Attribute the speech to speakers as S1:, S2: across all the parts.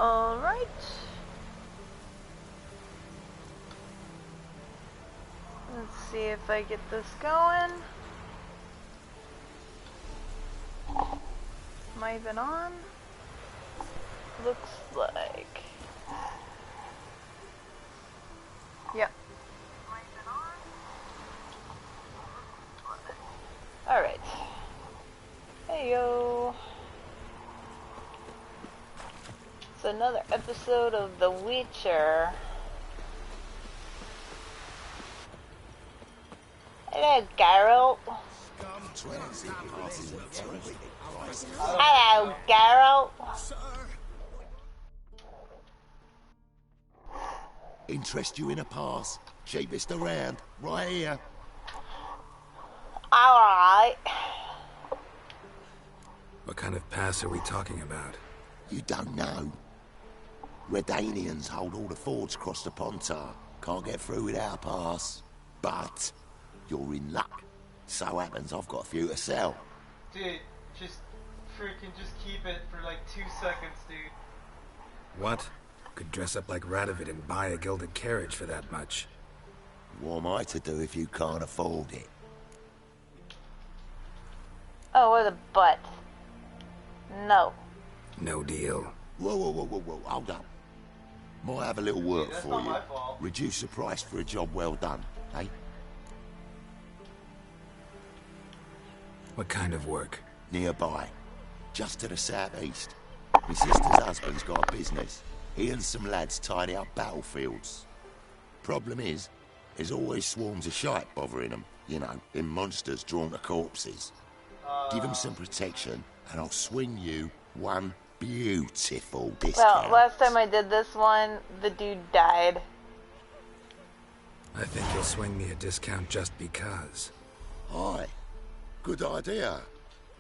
S1: Alright. Let's see if I get this going. Am I even on? Looks like. Yep. Alright. Hey yo. It's another episode of The Witcher. Hello, Geralt. Hello, Geralt.
S2: Interest you in a pass? Cheapest around, right here.
S1: Alright.
S3: What kind of pass are we talking about?
S2: You don't know. Redanians hold all the fords across the Pontar. Can't get through without a pass. But you're in luck. So happens I've got a few to sell.
S4: Dude, just keep it for like 2 seconds, dude.
S3: What? Could dress up like Radovid and buy a gilded carriage for that much.
S2: What am I to do if you can't afford it?
S1: Oh, what a butt. No.
S3: No deal.
S2: Whoa, hold up. Might have a little work
S4: That's
S2: for
S4: not
S2: you.
S4: my fault.
S2: Reduce the price for a job well done, eh?
S3: What kind of work?
S2: Nearby. Just to the southeast. My sister's husband's got a business. He and some lads tidy up battlefields. Problem is, there's always swarms of shite bothering them. You know, them monsters drawn to corpses. Give them some protection, and I'll swing you one beautiful discount.
S1: Well, last time I did this one, the dude died.
S3: I think you'll swing me a discount just because.
S2: Aye. Good idea.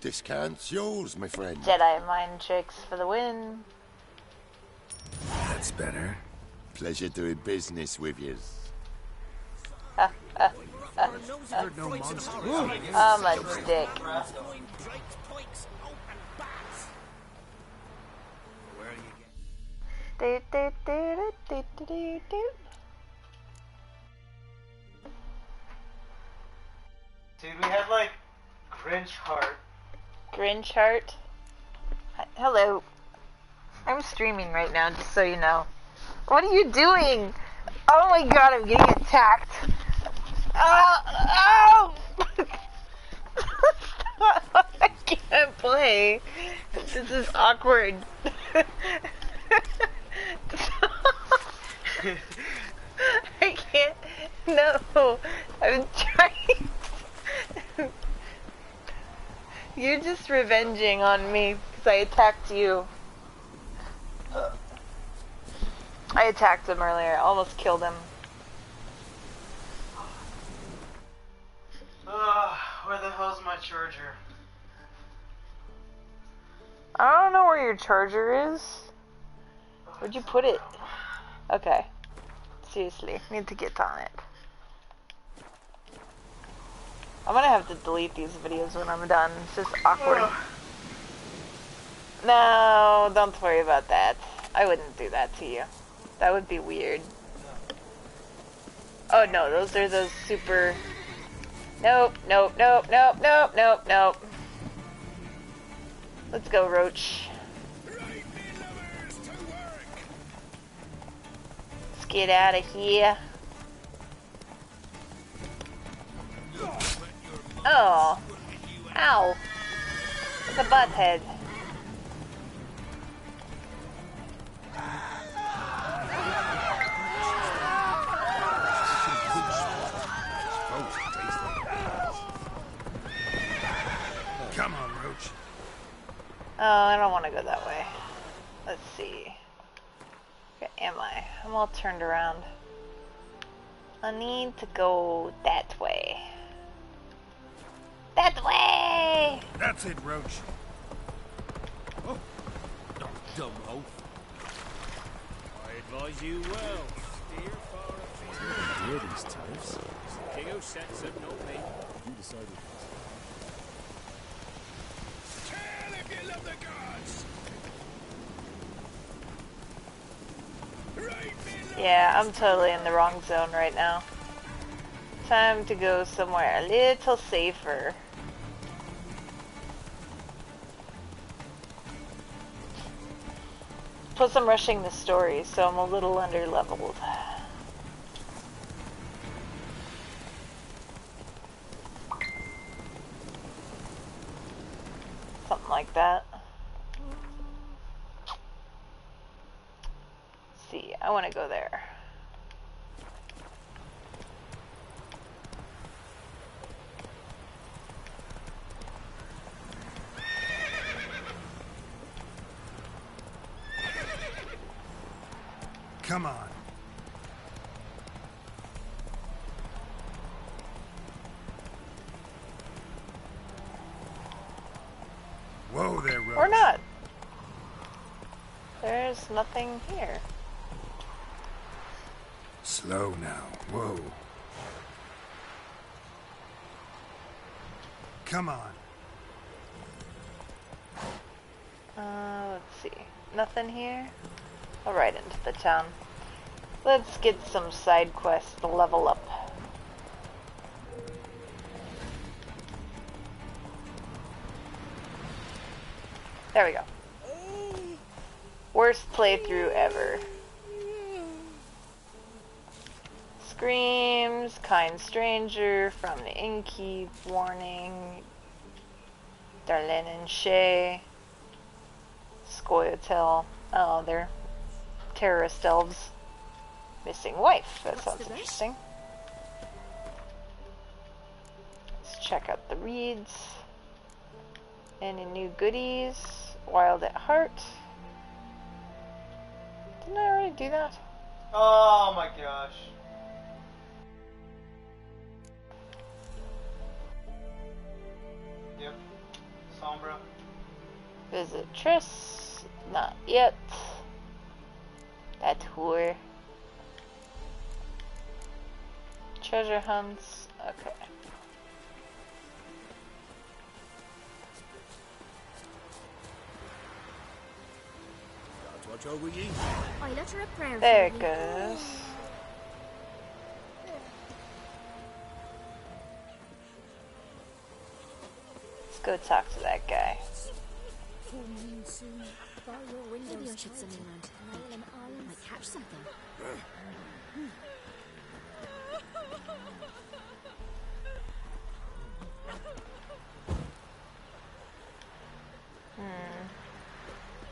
S2: Discount's yours, my friend.
S1: Jedi mind tricks for the win.
S3: That's better.
S2: Pleasure doing business with you.
S1: I'm a dick. Do, do, do, do, do, do, do.
S4: Dude, we had like Grinch heart.
S1: Grinch heart. Hello. I'm streaming right now, just so you know. What are you doing? Oh my god, I'm getting attacked. Oh! I can't play. This is awkward. I can't. No. I'm trying. You're just revenging on me because I attacked you. I attacked him earlier. Almost killed him.
S4: Where the hell's my charger?
S1: I don't know where your charger is. Where'd you put it? Okay. Seriously, need to get on it. I'm gonna have to delete these videos when I'm done. It's just awkward. No, don't worry about that. I wouldn't do that to you. That would be weird. Oh no, those are those super... Nope, nope, nope, nope, nope, nope, nope. Let's go, Roach. Let's get out of here. Oh. Ow. It's a butt head.
S3: Come on, Roach.
S1: Oh, I don't want to go that way. Let's see. Where am I? I'm all turned around. I need to go that way. That way!
S3: That's it, Roach.
S5: Oh, dumb oaf. I advise you well. Steer far afield.
S6: Hear these tariffs?
S5: King who sets them, not me.
S6: You decided this.
S5: Tell if you love the gods.
S1: Yeah, I'm totally in the wrong zone right now. Time to go somewhere a little safer. Plus I'm rushing the story, so I'm a little under-leveled. Something like that. Let's see, I want to go there.
S3: Come on. Whoa there, Roach.
S1: Or not. There's nothing here.
S3: Slow now. Whoa. Come on.
S1: Let's see. Nothing here? I'll right into the town. Let's get some side quests to level up. There we go. Worst playthrough ever. Screams, kind stranger, from the innkeep, warning, Darlene and Shay, Scoia'tael. Oh, they're terrorist elves. Missing wife. That sounds interesting. Let's check out the reads. Any new goodies? Wild at heart. Didn't I already do that?
S4: Oh my gosh. Yep. Sombra.
S1: Visit Triss. Not yet. That whore. Treasure hunts. Okay.
S6: Watch over ye.
S7: I utter a prayer
S1: There
S7: for
S1: it
S7: you.
S1: goes. Let's go talk to that guy.
S7: Maybe I should send him round to Velen. I might catch something.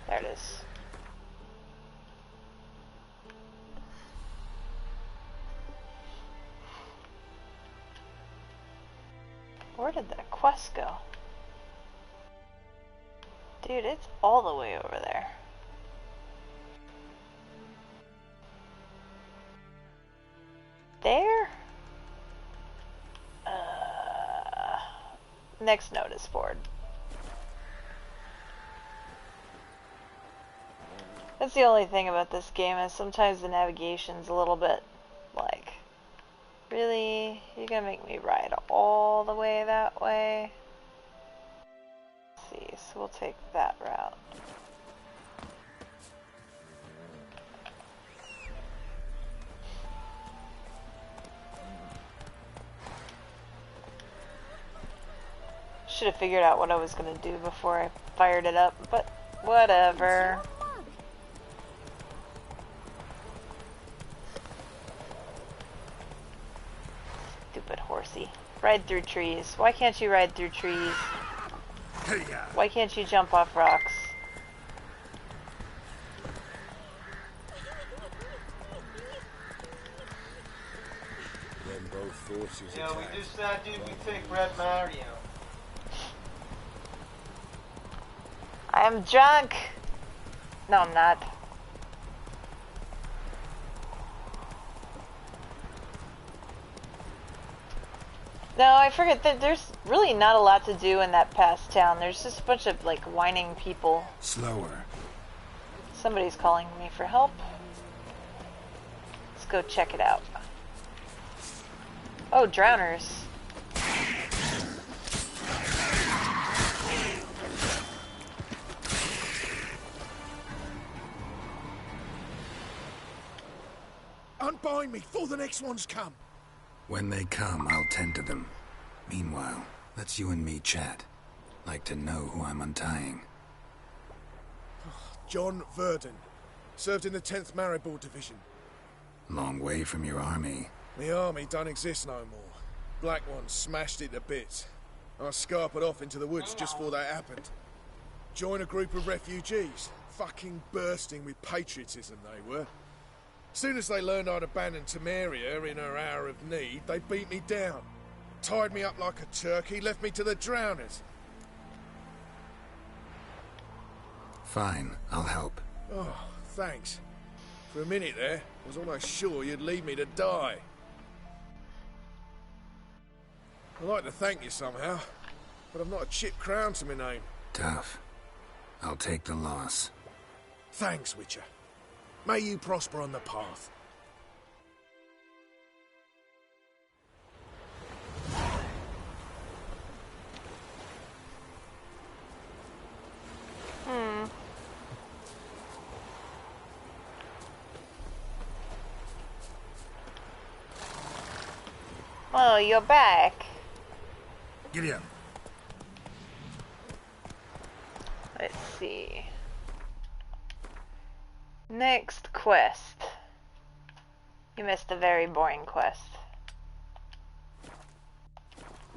S1: There it is. Where did that quest go? Dude, it's all the way over there. There? Next notice board. That's the only thing about this game is sometimes the navigation's a little bit like, really? You're gonna make me ride all the way that way? Let's see, so we'll take that route. Should have figured out what I was gonna do before I fired it up, but whatever. Stupid horsey. Ride through trees. Why can't you ride through trees?
S3: Hey-ya.
S1: Why can't you jump off rocks?
S6: Then both forces
S4: Yeah, we
S6: attack.
S4: just dude, we take Red Mario.
S1: I am drunk! No, I'm not. No, I forget that there's really not a lot to do in that past town. There's just a bunch of, like, whining people.
S3: Slower.
S1: Somebody's calling me for help. Let's go check it out. Oh, drowners.
S6: bind me before the next ones come.
S3: When they come, I'll tend to them. Meanwhile, let's you and me chat. Like to know who I'm untying.
S6: John Verdon. Served in the 10th Maribor Division.
S3: Long way from your army.
S6: The army don't exist no more. Black Ones smashed it to bits. I scarpered off into the woods just before that happened. Joined a group of refugees. Fucking bursting with patriotism they were. Soon as they learned I'd abandoned Temeria in her hour of need, they beat me down. Tied me up like a turkey, left me to the drowners.
S3: Fine, I'll help.
S6: Oh, thanks. For a minute there, I was almost sure you'd leave me to die. I'd like to thank you somehow, but I've not a chip crown to my name.
S3: Tough. I'll take the loss.
S6: Thanks, Witcher. May you prosper on the path.
S1: Oh, you're back.
S3: Giddy up.
S1: Let's see. Next quest. You missed a very boring quest.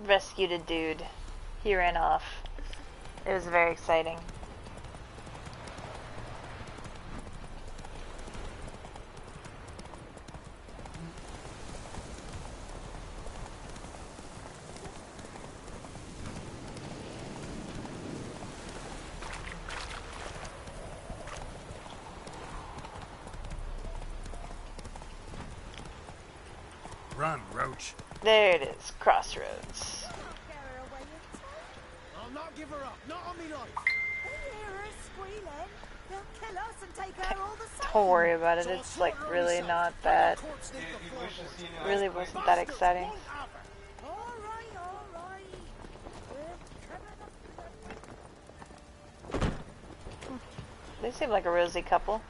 S1: Rescued a dude. He ran off. It was very exciting.
S3: Run, Roach.
S1: There it is, crossroads.
S6: I'll not give her up, not on me life.
S1: Don't worry about it, it's like really not that. Really wasn't that exciting. They seem like a rosy couple.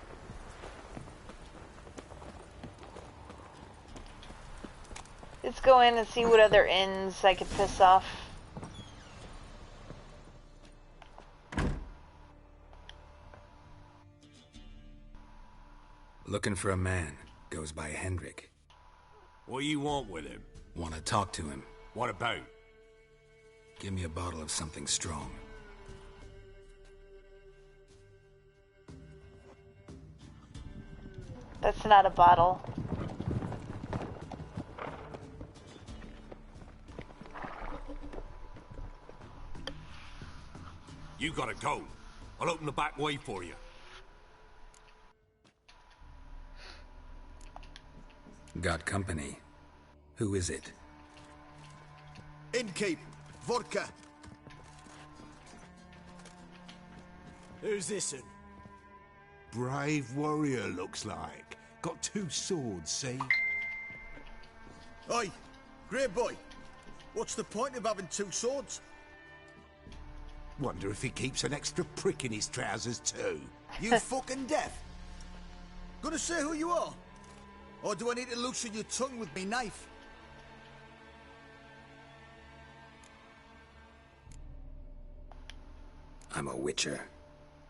S1: Let's go in and see what other inns I could piss off.
S3: Looking for a man. Goes by Hendrik.
S8: What do you want with him?
S3: Want to talk to him.
S8: What about?
S3: Give me a bottle of something strong.
S1: That's not a bottle.
S8: You gotta go. I'll open the back way for you.
S3: Got company. Who is it?
S9: Innkeep, vodka. Who's this'n?
S10: Brave warrior, looks like. Got 2 swords, see?
S9: Oi, great boy. What's the point of having 2 swords?
S10: Wonder if he keeps an extra prick in his trousers, too.
S9: You fucking deaf? Gonna say who you are? Or do I need to loosen your tongue with me knife?
S3: I'm a witcher.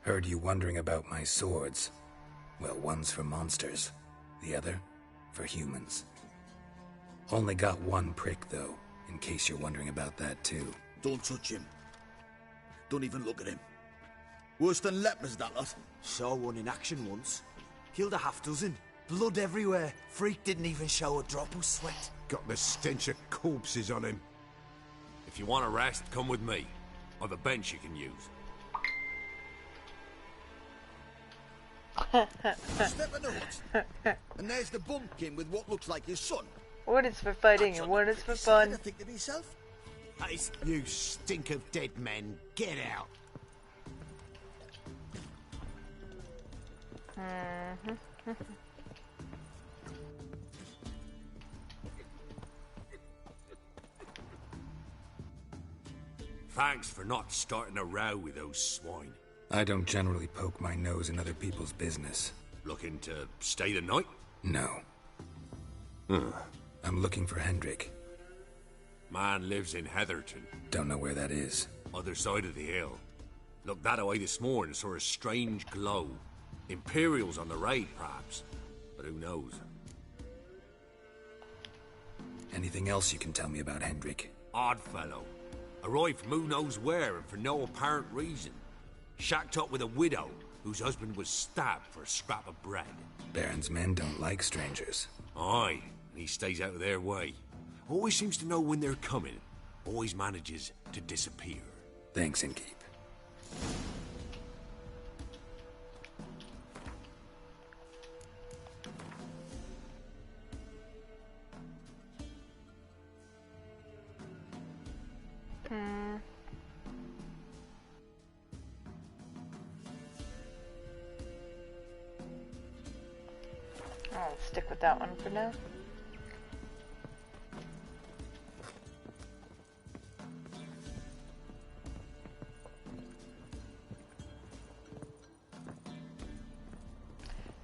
S3: Heard you wondering about my swords. Well, one's for monsters. The other, for humans. Only got 1 prick, though, in case you're wondering about that, too.
S9: Don't touch him. Don't even look at him. Worse than lepers, that lot.
S11: Saw one in action once. Killed a half dozen. Blood everywhere. Freak didn't even show a drop of sweat.
S10: Got the stench of corpses on him.
S8: If you want a rest, come with me. Or the bench you can use.
S9: Step in the woods. And there's the bumpkin with what looks like his son.
S1: What is for fighting and what is for fun?
S9: I think to myself.
S10: You stink of dead men. Get out.
S8: Thanks for not starting a row with those swine.
S3: I don't generally poke my nose in other people's business.
S8: Looking to stay the night?
S3: No. I'm looking for Hendrik.
S8: Man lives in Heatherton.
S3: Don't know where that is.
S8: Other side of the hill. Looked that away this morning, saw a strange glow. Imperials on the raid, perhaps. But who knows?
S3: Anything else you can tell me about Hendrik?
S8: Odd fellow. Arrived from who knows where and for no apparent reason. Shacked up with a widow whose husband was stabbed for a scrap of bread.
S3: Baron's men don't like strangers.
S8: Aye, and he stays out of their way. Always seems to know when they're coming. Always manages to disappear.
S3: Thanks, Innkeep.
S1: I'll stick with that one for now.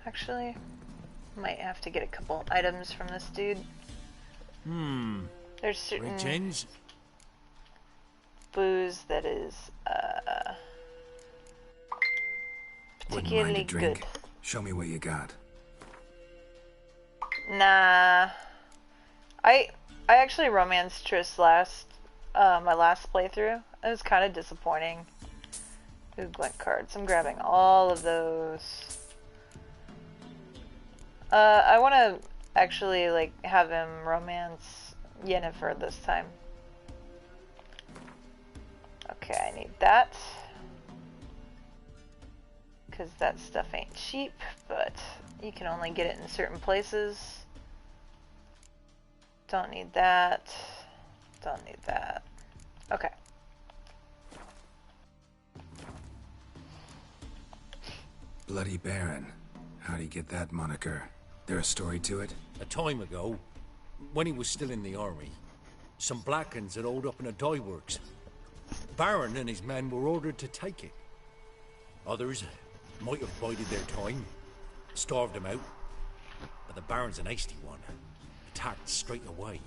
S1: Actually, might have to get a couple items from this dude. There's certain
S8: Regens?
S1: booze that is
S3: Wouldn't mind
S1: particularly
S3: a drink.
S1: good.
S3: Show me what you got.
S1: Nah, I actually romanced Triss my last playthrough. It was kind of disappointing. Ooh, glint cards. I'm grabbing all of those. I want to actually like have him romance Yennefer this time. Okay, I need that. Because that stuff ain't cheap, but you can only get it in certain places. Don't need that. Don't need that. Okay.
S3: Bloody Baron. How'd he get that moniker? There a story to it?
S8: A time ago, when he was still in the army, some Blackens had holed up in a dye works. Baron and his men were ordered to take it. Others might have bided their time, starved him out, but the Baron's an hasty one. Attacked straight away.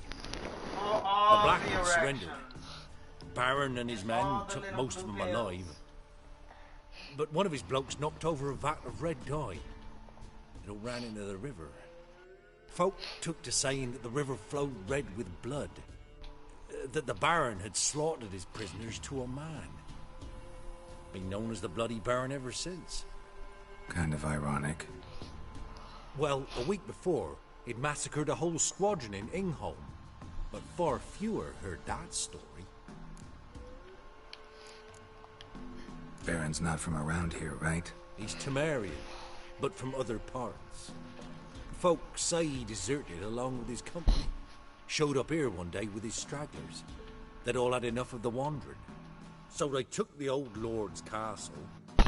S8: The Blackens surrendered. Baron and his men took most of them alive. But one of his blokes knocked over a vat of red dye. It all ran into the river. Folk took to saying that the river flowed red with blood. That the Baron had slaughtered his prisoners to a man. Been known as the Bloody Baron ever since.
S3: Kind of ironic.
S8: Well, a week before, he'd massacred a whole squadron in Ingholm. But far fewer heard that story.
S3: Baron's not from around here, right?
S8: He's Temerian, but from other parts. Folk say he deserted along with his company. Showed up here one day with his stragglers. They'd all had enough of the wandering. So they took the old lord's castle.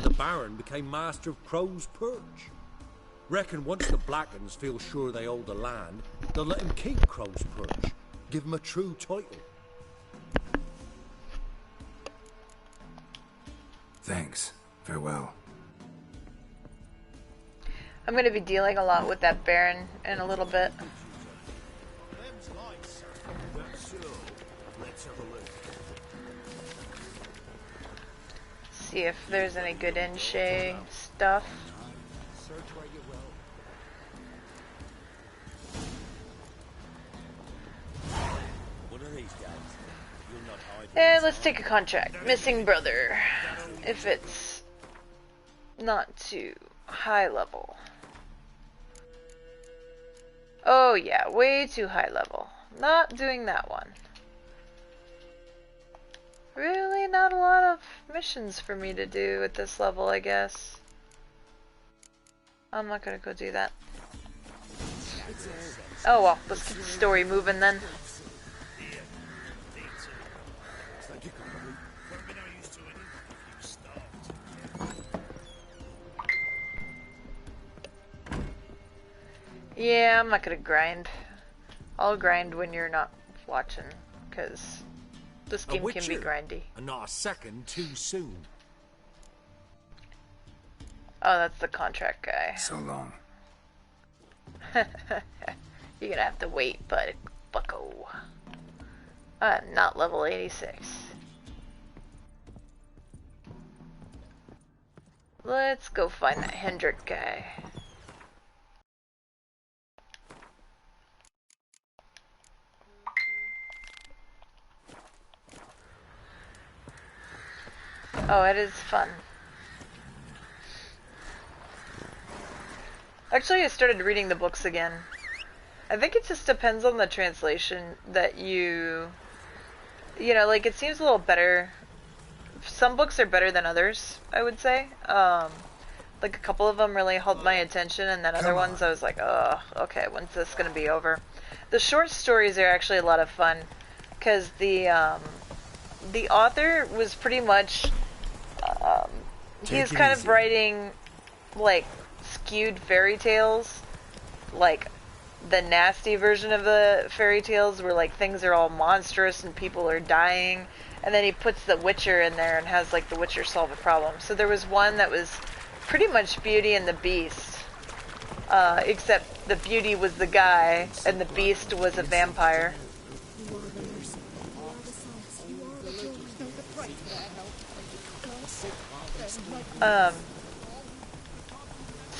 S8: The Baron became master of Crow's Perch. Reckon once the Blackens feel sure they hold the land, they'll let him keep Crow's Perch. Give him a true title.
S3: Thanks. Farewell.
S1: I'm going to be dealing a lot with that Baron in a little bit. See if there's any good in-shay stuff. And let's take a contract. Missing brother. If it's not too high level. Oh yeah, way too high level. Not doing that one. Really not a lot of missions for me to do at this level, I guess. I'm not gonna go do that. Oh well, let's keep the story moving then. Yeah, I'm not gonna grind. I'll grind when you're not watching, because this game can be grindy.
S8: And not a second too soon.
S1: Oh, that's the contract guy.
S3: So long.
S1: You're gonna have to wait, but bucko. I'm not level 86. Let's go find that Hendrik guy. Oh, it is fun. Actually, I started reading the books again. I think it just depends on the translation that you know, like, it seems a little better. Some books are better than others, I would say. Like, a couple of them really held my attention, and then other ones I was like, oh, okay, when's this gonna be over? The short stories are actually a lot of fun, because the author was pretty much, he's kind of writing, like, skewed fairy tales, like, the nasty version of the fairy tales where, like, things are all monstrous and people are dying, and then he puts the Witcher in there and has, like, the Witcher solve a problem. So there was one that was pretty much Beauty and the Beast, except the Beauty was the guy and the Beast was a vampire.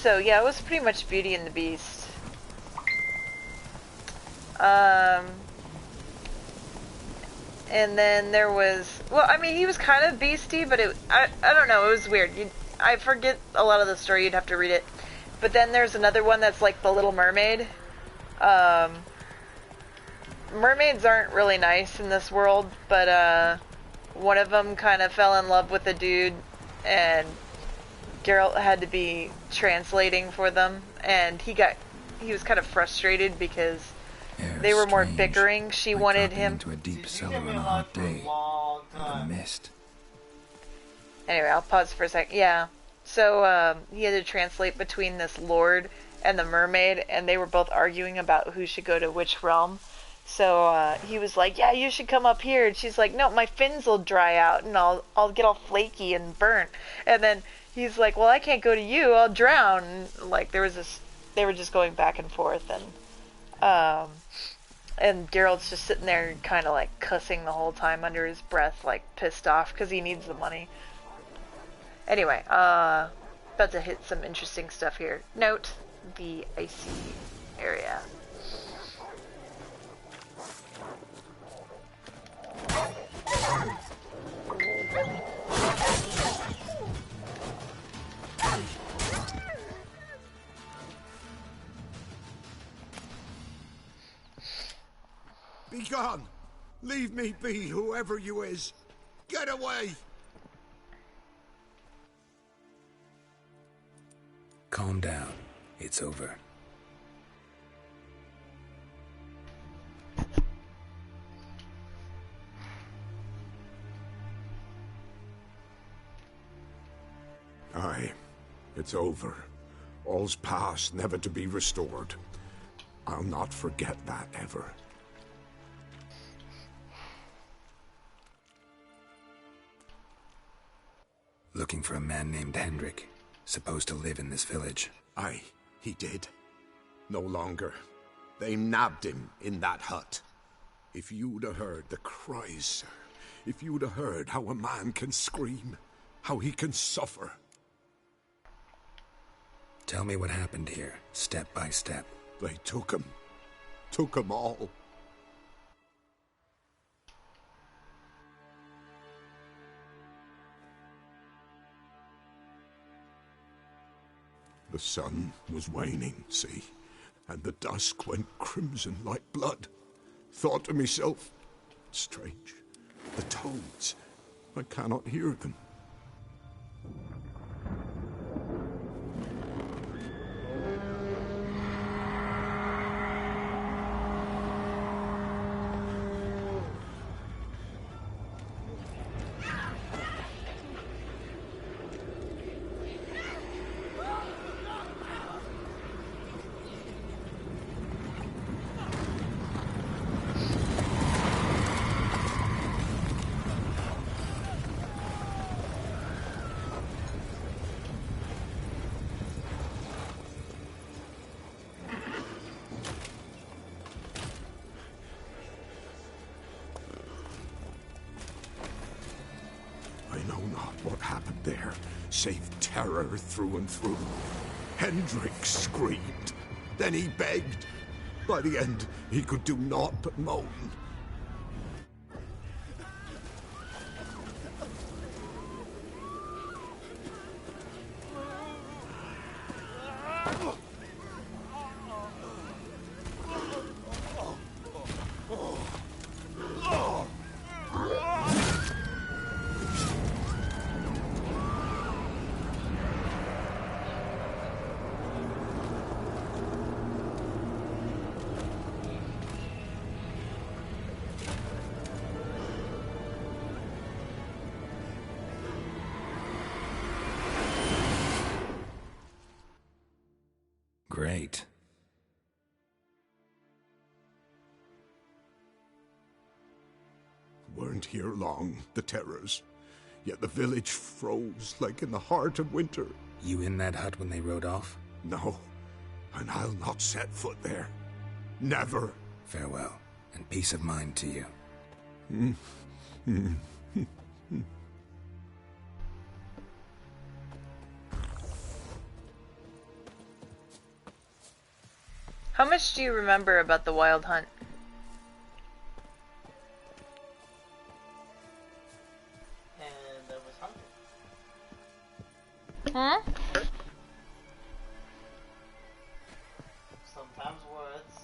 S1: So yeah, it was pretty much Beauty and the Beast. And then there was, well, I mean, he was kind of beasty, but I don't know, it was weird. I forget a lot of the story, you'd have to read it. But then there's another one that's like The Little Mermaid. Mermaids aren't really nice in this world, but one of them kind of fell in love with a dude, and Geralt had to be translating for them, and he was kind of frustrated because they were more bickering. She wanted him
S3: into a deep cellar on a hot day. The mist.
S1: Anyway, I'll pause for a sec. Yeah. So he had to translate between this lord and the mermaid, and they were both arguing about who should go to which realm. So he was like, "Yeah, you should come up here." And she's like, "No, my fins will dry out, and I'll get all flaky and burnt." And then he's like, "Well, I can't go to you. I'll drown." And, like, there was this. They were just going back and forth, and Geralt's just sitting there kind of like cussing the whole time under his breath, like pissed off because he needs the money. Anyway, about to hit some interesting stuff here. Note the icy area.
S10: Be gone! Leave me be, whoever you is! Get away!
S3: Calm down. It's over.
S10: Aye, it's over. All's past, never to be restored. I'll not forget that ever.
S3: Looking for a man named Hendrik, supposed to live in this village.
S10: Aye, he did. No longer. They nabbed him in that hut. If you'd have heard the cries, sir. If you'd have heard how a man can scream, how he can suffer.
S3: Tell me what happened here, step by step.
S10: They took him. Took him all. The sun was waning, see, and the dusk went crimson like blood. Thought to myself, strange, the toads, I cannot hear them. know not what happened there, save terror through and through. Hendrik screamed. Then he begged. By the end, he could do naught but moan.
S3: Great.
S10: Weren't here long, the terrors. Yet the village froze like in the heart of winter.
S3: You in that hut when they rode off?
S10: No, and I'll not set foot there. Never.
S3: Farewell, and peace of mind to you.
S1: How much do you remember about the Wild Hunt?
S4: And I was hungry.
S1: Huh?
S4: Sometimes words,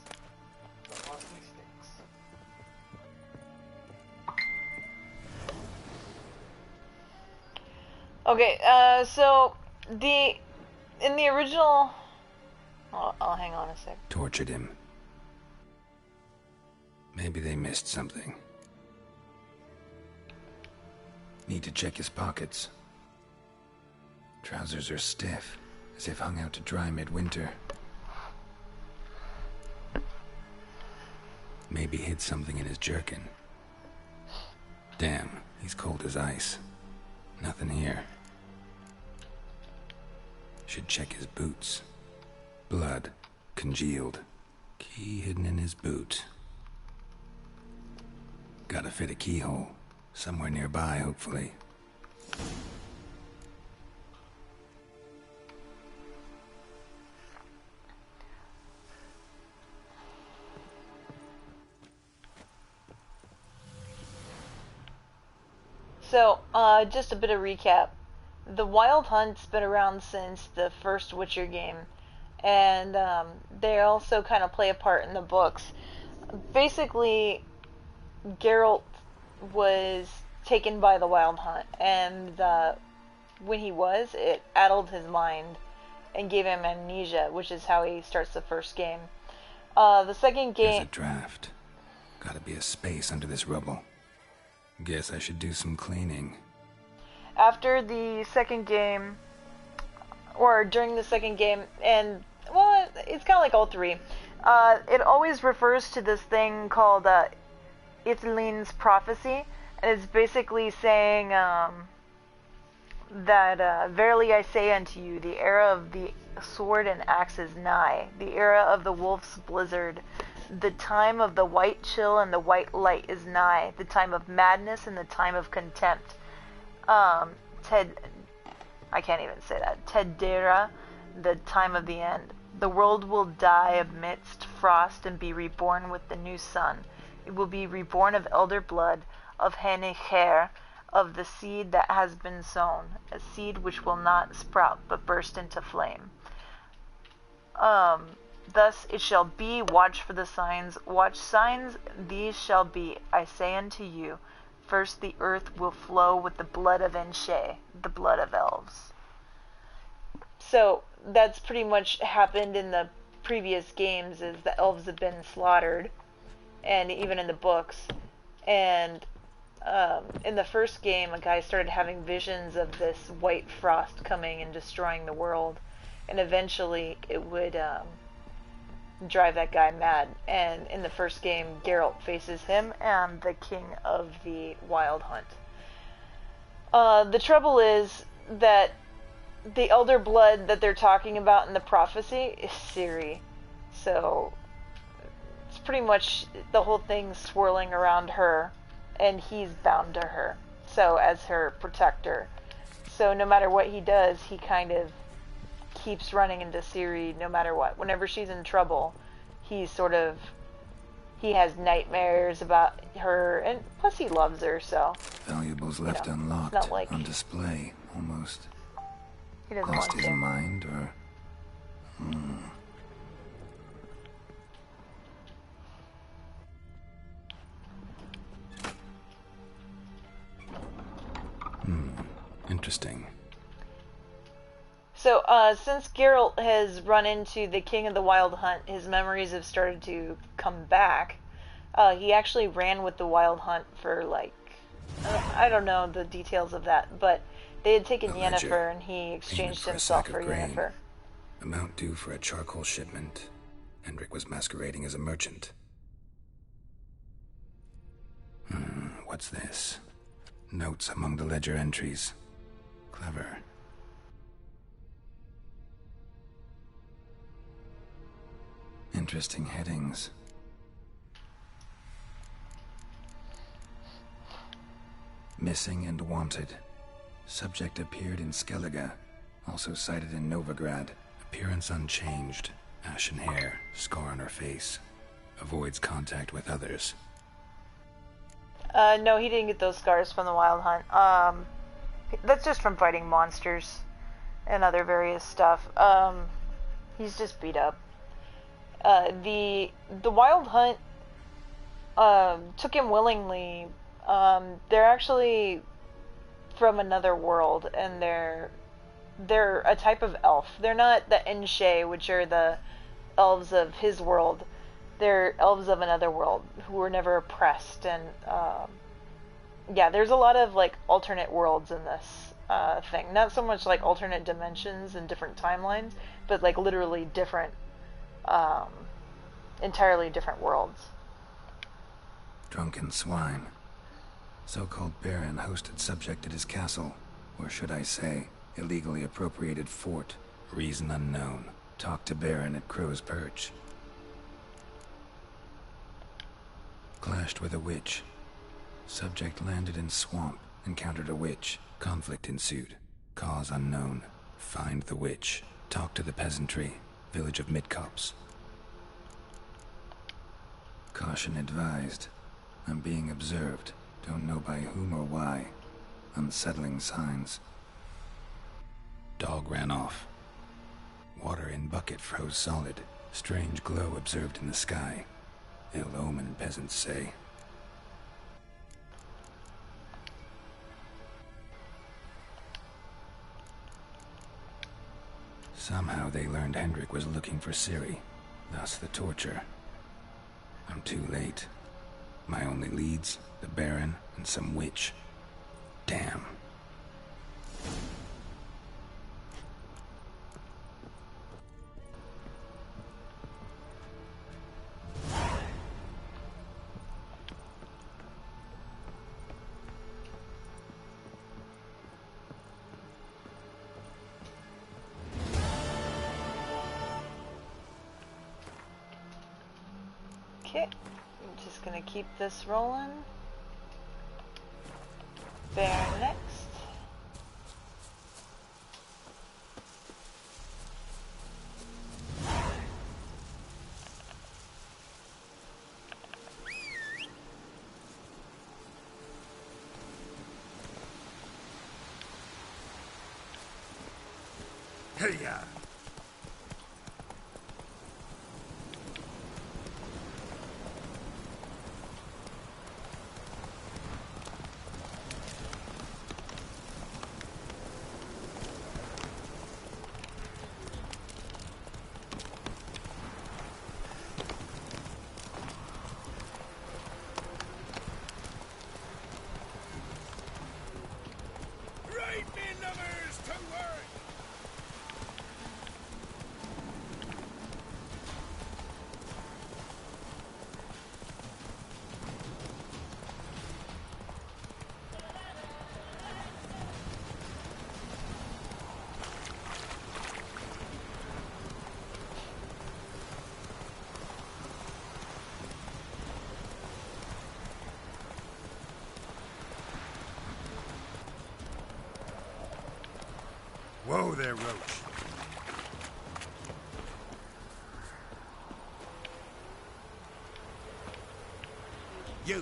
S4: but mostly sticks.
S1: Okay, so in the original, I'll hang on a sec.
S3: Tortured him. Maybe they missed something. Need to check his pockets. Trousers are stiff, as if hung out to dry midwinter. Maybe hid something in his jerkin. Damn, he's cold as ice. Nothing here. Should check his boots. Blood, congealed. Key hidden in his boot. Gotta fit a keyhole. Somewhere nearby, hopefully.
S1: So, just a bit of recap. The Wild Hunt's been around since the first Witcher game, and they also kind of play a part in the books. Basically, Geralt was taken by the Wild Hunt, and when he was, it addled his mind and gave him amnesia, which is how he starts the first game. The second game...
S3: There's a draft. Gotta be a space under this rubble. Guess I should do some cleaning.
S1: After the second game, or during the second game, and, well, it's kind of like all three, it always refers to this thing called Ithlinne's prophecy, and it's basically saying that, verily I say unto you, the era of the sword and axe is nigh, the era of the wolf's blizzard, the time of the white chill and the white light is nigh, the time of madness and the time of contempt. I can't even say that. Tedera, the time of the end. The world will die amidst frost and be reborn with the new sun. It will be reborn of elder blood, of Hanecher, of the seed that has been sown, a seed which will not sprout but burst into flame. Thus it shall be, watch for the signs, watch signs, these shall be, I say unto you, first the earth will flow with the blood of Enshe, the blood of elves. So that's pretty much happened in the previous games, is the elves have been slaughtered, and even in the books. And in the first game, a guy started having visions of this white frost coming and destroying the world, and eventually it would drive that guy mad. And in the first game, Geralt faces him and the king of the Wild Hunt. The trouble is that the elder blood that they're talking about in the prophecy is Ciri. So pretty much the whole thing swirling around her, and he's bound to her. so as her protector. So no matter what he does, he kind of keeps running into Ciri no matter what. Whenever she's in trouble, he has nightmares about her, and plus he loves her, so...
S3: Valuables left unlocked,
S1: it's not like
S3: on display, almost.
S1: he doesn't
S3: Lost
S1: want
S3: his
S1: to.
S3: mind, or... Interesting.
S1: So, since Geralt has run into the King of the Wild Hunt, his memories have started to come back. He actually ran with the Wild Hunt for, like... I don't know the details of that, but they had taken Yennefer, and he exchanged himself for Yennefer.
S3: Amount due for a charcoal shipment. Hendrik was masquerading as a merchant. What's this? Notes among the ledger entries. Clever. Interesting headings. Missing and wanted. Subject appeared in Skellige. Also cited in Novigrad. Appearance unchanged. Ashen hair. Scar on her face. Avoids contact with others.
S1: No, he didn't get those scars from the Wild Hunt. That's just from fighting monsters and other various stuff. He's just beat up. The Wild Hunt took him willingly. They're actually from another world, and they're a type of elf. They're not the Enshe, which are the elves of his world. They're elves of another world who were never oppressed, and yeah, there's a lot of like alternate worlds in this thing. Not so much like alternate dimensions and different timelines, but like literally different, entirely different worlds.
S3: Drunken swine. So-called Baron hosted subject at his castle, or should I say, illegally appropriated fort. Reason unknown. Talked to Baron at Crow's Perch. Clashed with a witch. Subject landed in swamp, encountered a witch. Conflict ensued. Cause unknown. Find the witch. Talk to the peasantry. Village of Midcopse. Caution advised. I'm being observed. Don't know by whom or why. Unsettling signs. Dog ran off. Water in bucket froze solid. Strange glow observed in the sky. Ill omen, peasants say. Somehow they learned Hendrik was looking for Ciri, thus the torture. I'm too late. My only leads, the Baron and some witch. Damn.
S1: Okay, I'm just gonna keep this rolling. Bear next.
S10: Hey-ya! Right, me lovers, to work! Whoa there, Roach. You.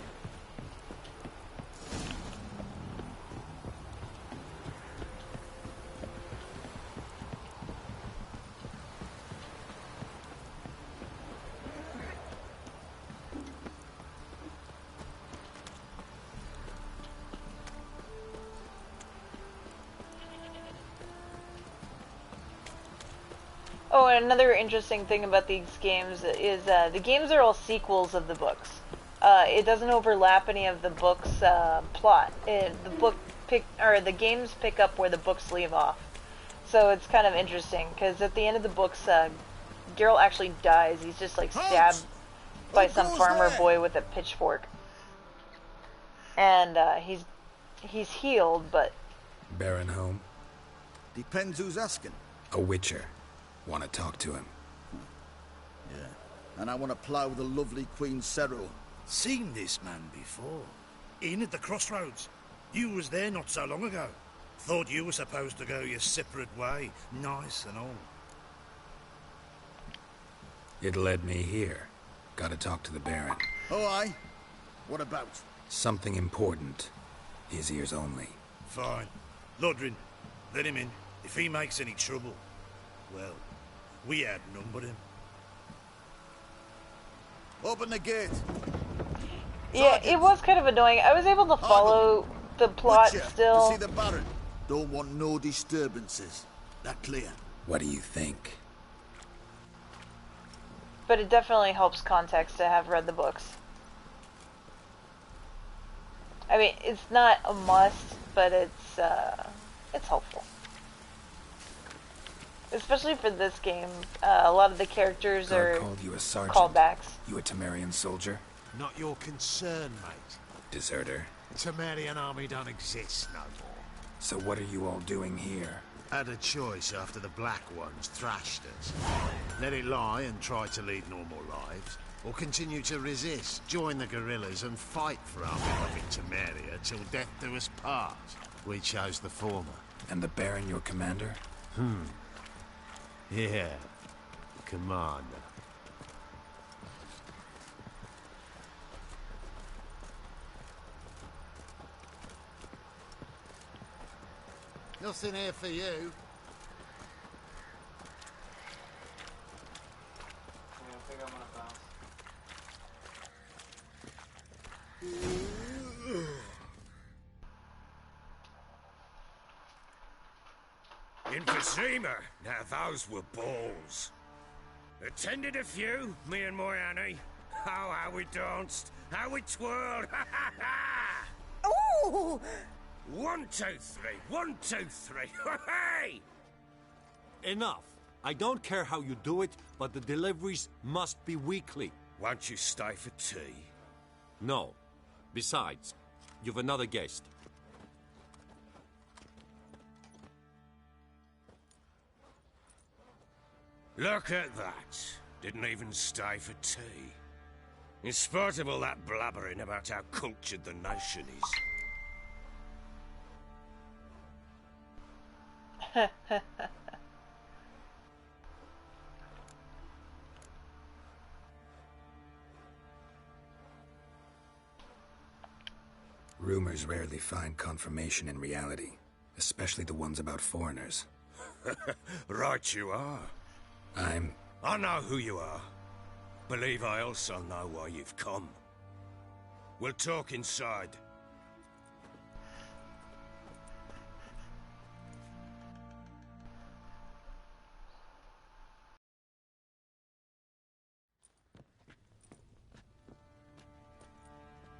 S1: Oh, and another interesting thing about these games is the games are all sequels of the books. It doesn't overlap any of the book's plot. The games pick up where the books leave off. So it's kind of interesting because at the end of the books, Geralt actually dies. He's just like stabbed by some farmer boy with a pitchfork, and he's healed, but
S3: Baron home?
S9: Depends who's asking.
S3: A witcher. Want to talk to him?
S9: Yeah. And I want to plough the lovely Queen Cyril.
S12: Seen this man before. In at the crossroads. You was there not so long ago. Thought you were supposed to go your separate way. Nice and all.
S3: It led me here. Gotta talk to the Baron.
S9: Oh, aye? What about?
S3: Something important. His ears only.
S12: Fine. Lodrin, let him in. If he makes any trouble, well, we outnumber him.
S9: Open the gate.
S1: yeah, it was kind of annoying. I was able to follow the plot
S9: Witcher,
S1: still.
S9: to see the Baron. Don't want no disturbances. That clear?
S3: What do you think?
S1: But it definitely helps context to have read the books. I mean, it's not a must, but it's helpful. Especially for this game, a lot of the characters
S3: God
S1: are
S3: called you a sergeant.
S1: callbacks.
S3: You a Temerian soldier?
S5: Not your concern, mate.
S3: Deserter.
S5: Temerian army don't exist no more.
S3: So what are you all doing here?
S5: Had a choice after the Black Ones thrashed us. Let it lie and try to lead normal lives, or continue to resist, join the guerrillas and fight for our beloved Temeria till death do us part. We chose the former.
S3: And the Baron your commander?
S5: Yeah, commander. Nothing here for you.
S4: I think I'm gonna bounce.
S8: Emphysema. Now those were balls. Attended a few, me and my Annie. Oh, how we danced, how we twirled. Ha ha ha!
S13: Ooh!
S8: 1, 2, 3. 1, 2, 3. Hey!
S14: Enough. I don't care how you do it, but the deliveries must be weekly.
S8: Won't you stay for tea?
S14: No. Besides, you've another guest.
S8: Look at that. Didn't even stay for tea. In spite of all that blabbering about how cultured the nation is.
S3: Rumors rarely find confirmation in reality, especially the ones about foreigners.
S8: Right you are. I know who you are. Believe I also know why you've come. We'll talk inside.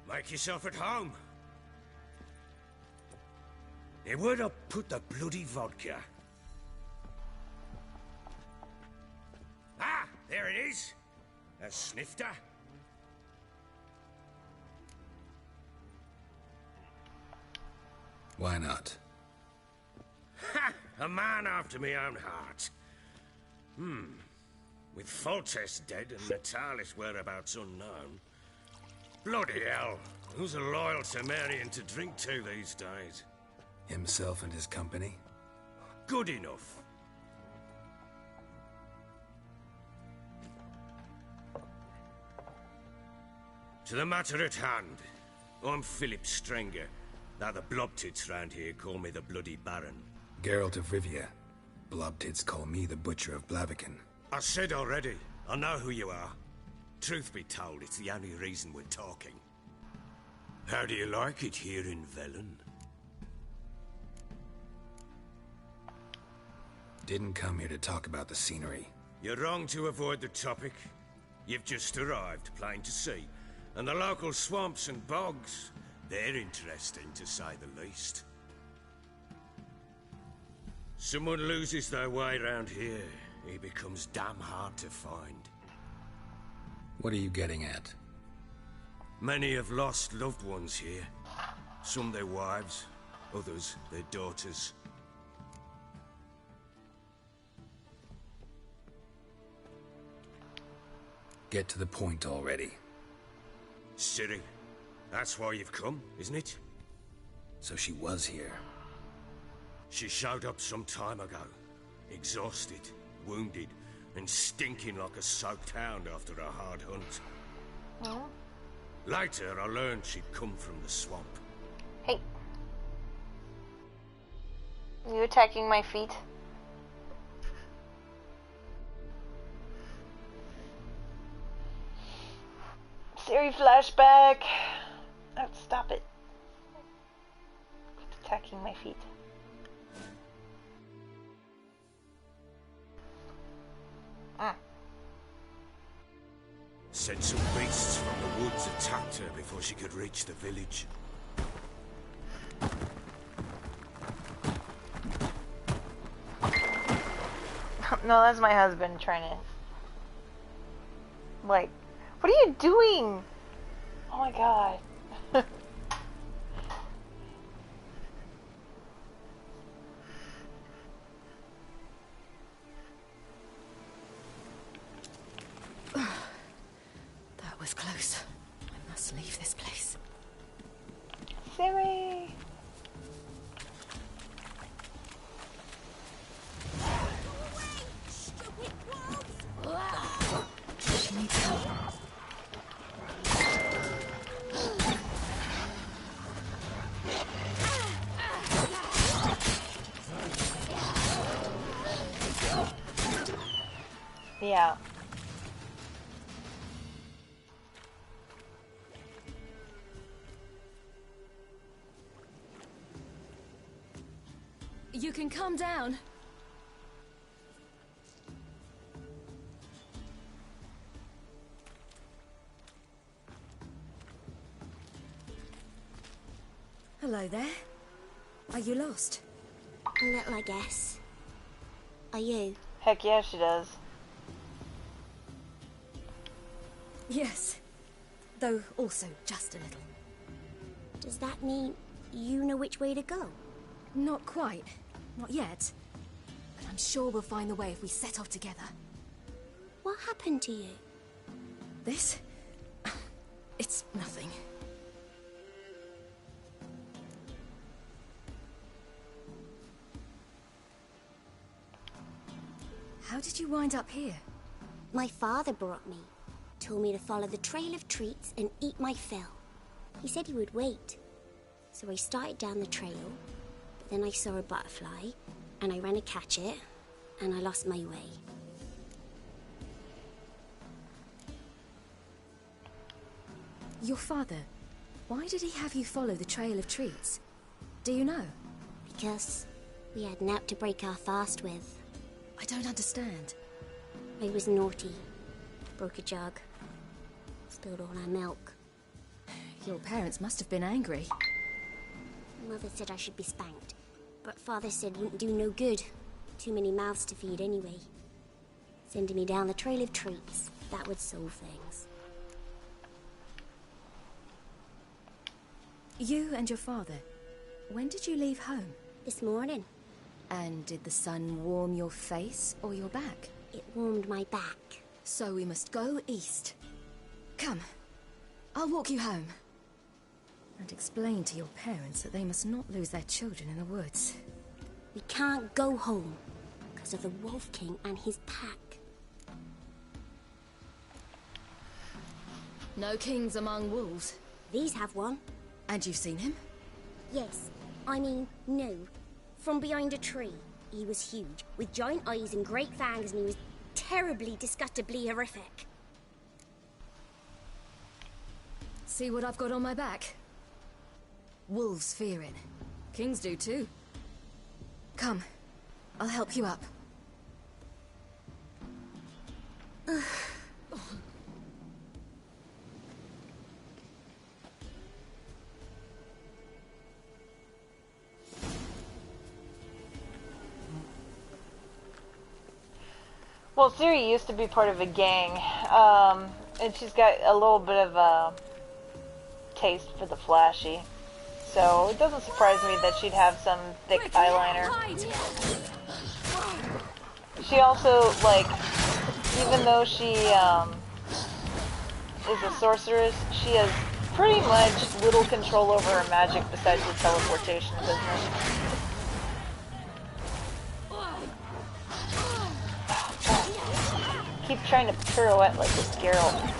S8: Make yourself at home. Hey, where'd I put the bloody vodka? Ah, there it is. A snifter.
S3: Why not?
S8: Ha! A man after my own heart. With Foltest dead and Natalis whereabouts unknown. Bloody hell. Who's a loyal Temerian to drink to these days?
S3: Himself and his company?
S13: Good enough. To the matter at hand, I'm Philip Strenger. Now the blobtits round here call me the Bloody Baron.
S3: Geralt of Rivia. Blobtits call me the Butcher of Blaviken.
S13: I said already, I know who you are. Truth be told, it's the only reason we're talking. How do you like it here in Velen?
S3: Didn't come here to talk about the scenery.
S13: You're wrong to avoid the topic. You've just arrived, plain to see. And the local swamps and bogs, they're interesting to say the least. Someone loses their way around here, he becomes damn hard to find.
S3: What are you getting at?
S13: Many have lost loved ones here. Some their wives, others their daughters.
S3: Get to the point already.
S13: Ciri, that's why you've come, isn't it?
S3: So she was here.
S13: She showed up some time ago. Exhausted, wounded, and stinking like a soaked hound after a hard hunt.
S1: Oh.
S13: Later, I learned she'd come from the swamp.
S1: Hey. Are you attacking my feet? Ciri flashback! Oh, stop it. Quit attacking my feet.
S13: Said some beasts from the woods attacked her before she could reach the village.
S1: No, that's my husband trying to... Like, what are you doing? Oh my god.
S15: That was close. I must leave this place.
S1: Ciri!
S15: She needs help.
S1: Yeah.
S15: You can calm down. Hello there. Are you lost?
S7: A little, I guess. Are you?
S1: Heck yeah, she does.
S15: Yes. Though also just a little.
S7: Does that mean you know which way to go?
S15: Not quite. Not yet. But I'm sure we'll find the way if we set off together.
S7: What happened to you?
S15: This? It's nothing. How did you wind up here?
S7: My father brought me. Told me to follow the trail of treats and eat my fill. He said he would wait. So I started down the trail, but then I saw a butterfly, and I ran to catch it, and I lost my way.
S15: Your father, why did he have you follow the trail of treats? Do you know?
S7: Because we had naught to break our fast with.
S15: I don't understand.
S7: I was naughty. Broke a jug. Spilled all our milk.
S15: Your parents must have been angry.
S7: Mother said I should be spanked, but Father said it wouldn't do no good. Too many mouths to feed anyway. Sending me down the trail of treats, that would solve things.
S15: You and your father, when did you leave home?
S7: This morning.
S15: And did the sun warm your face or your back?
S7: It warmed my back.
S15: So we must go east. Come, I'll walk you home. And explain to your parents that they must not lose their children in the woods.
S7: We can't go home because of the Wolf King and his pack.
S15: No kings among wolves.
S7: These have one.
S15: And you've seen him?
S7: Yes. I mean, no. From behind a tree. He was huge, with giant eyes and great fangs, and he was terribly, disgustingly horrific.
S15: See what I've got on my back? Wolves fear it. Kings do too. Come, I'll help you up.
S1: Well, Siri used to be part of a gang, and she's got a little bit of a taste for the flashy. So it doesn't surprise me that she'd have some thick eyeliner. She also, like, even though she is a sorceress, she has pretty much little control over her magic besides the teleportation business. Keep trying to pirouette like this Geralt.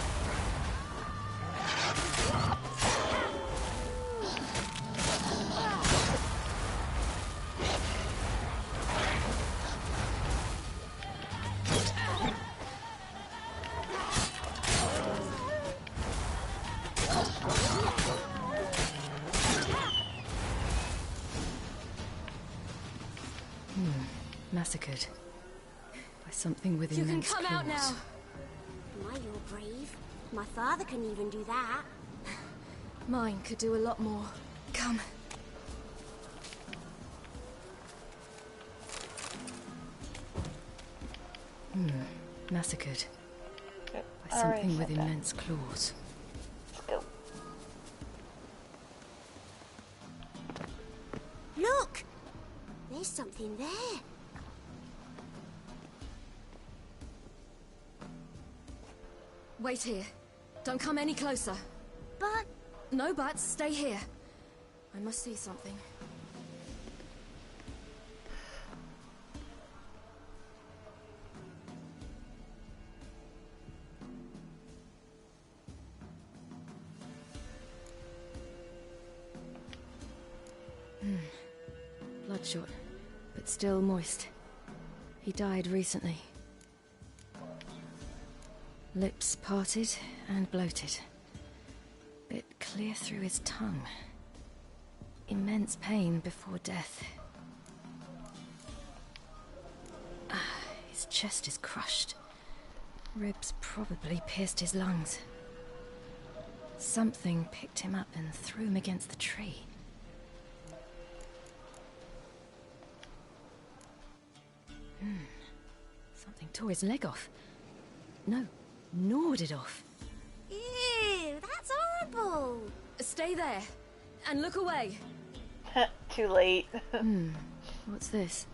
S15: Massacred. By something with
S7: You can
S15: immense
S7: come
S15: claws.
S7: out now. My, you're brave. My father couldn't even do that.
S15: Mine could do a lot more. Come. Massacred. By something with immense claws.
S1: Let's go.
S7: Look! There's something there.
S15: Wait here. Don't come any closer.
S7: But...
S15: No buts. Stay here. I must see something. Bloodshot, but still moist. He died recently. Lips parted and bloated. Bit clear through his tongue. Immense pain before death. His chest is crushed. Ribs probably pierced his lungs. Something picked him up and threw him against the tree. Something tore his leg off. No, gnawed it off.
S7: Ew, that's horrible.
S15: Stay there, and look away.
S1: Too late.
S15: What's this?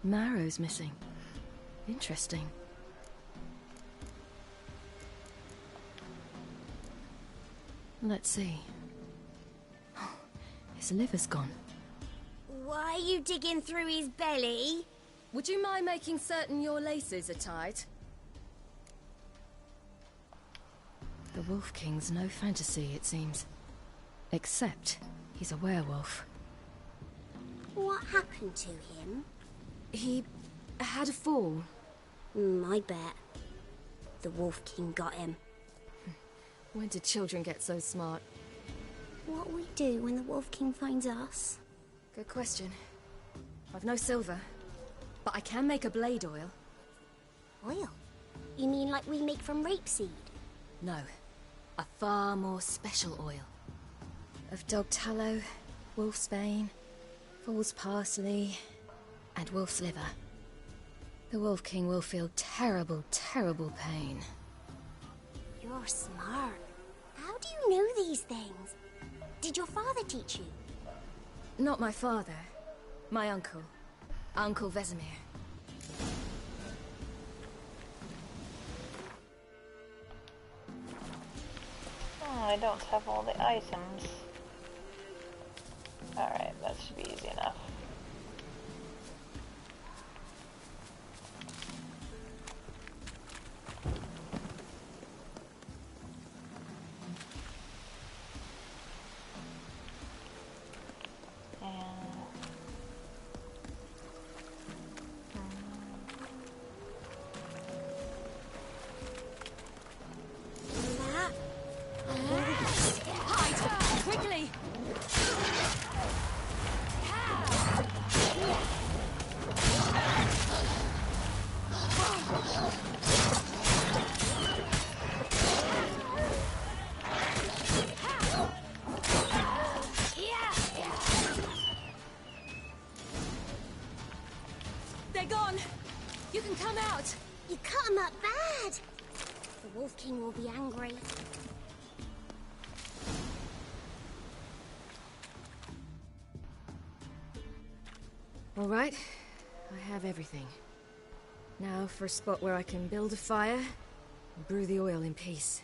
S15: Marrow's missing. Interesting. Let's see. His liver's gone.
S7: Why are you digging through his belly?
S15: Would you mind making certain your laces are tied? The Wolf King's no fantasy, it seems. Except he's a werewolf.
S7: What happened to him?
S15: He had a fall.
S7: I bet. The Wolf King got him.
S15: When did children get so smart?
S7: What'll we do when the Wolf King finds us?
S15: Good question. I've no silver, but I can make a blade oil.
S7: Oil? You mean like we make from rapeseed?
S15: No, a far more special oil. Of dog tallow, wolf's bane, fool's parsley, and wolf's liver. The Wolf King will feel terrible, terrible pain.
S7: You're smart. How do you know these things? Did your father teach you?
S15: Not my father. My uncle. Uncle Vesemir.
S1: Oh, I don't have all the items. Alright, that should be easy enough.
S15: Hide! Quickly! They're gone! You can come out!
S7: You cut him up bad! The Wolf King will be angry.
S15: All right, I have everything. Now for a spot where I can build a fire and brew the oil in peace.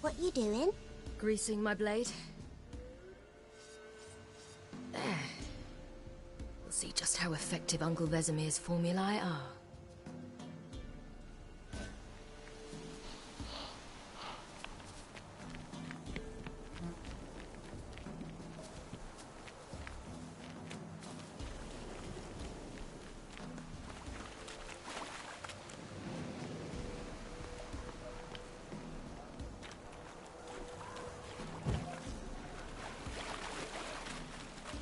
S7: What you doing?
S15: Greasing my blade. There. We'll see just how effective Uncle Vesemir's formulae are.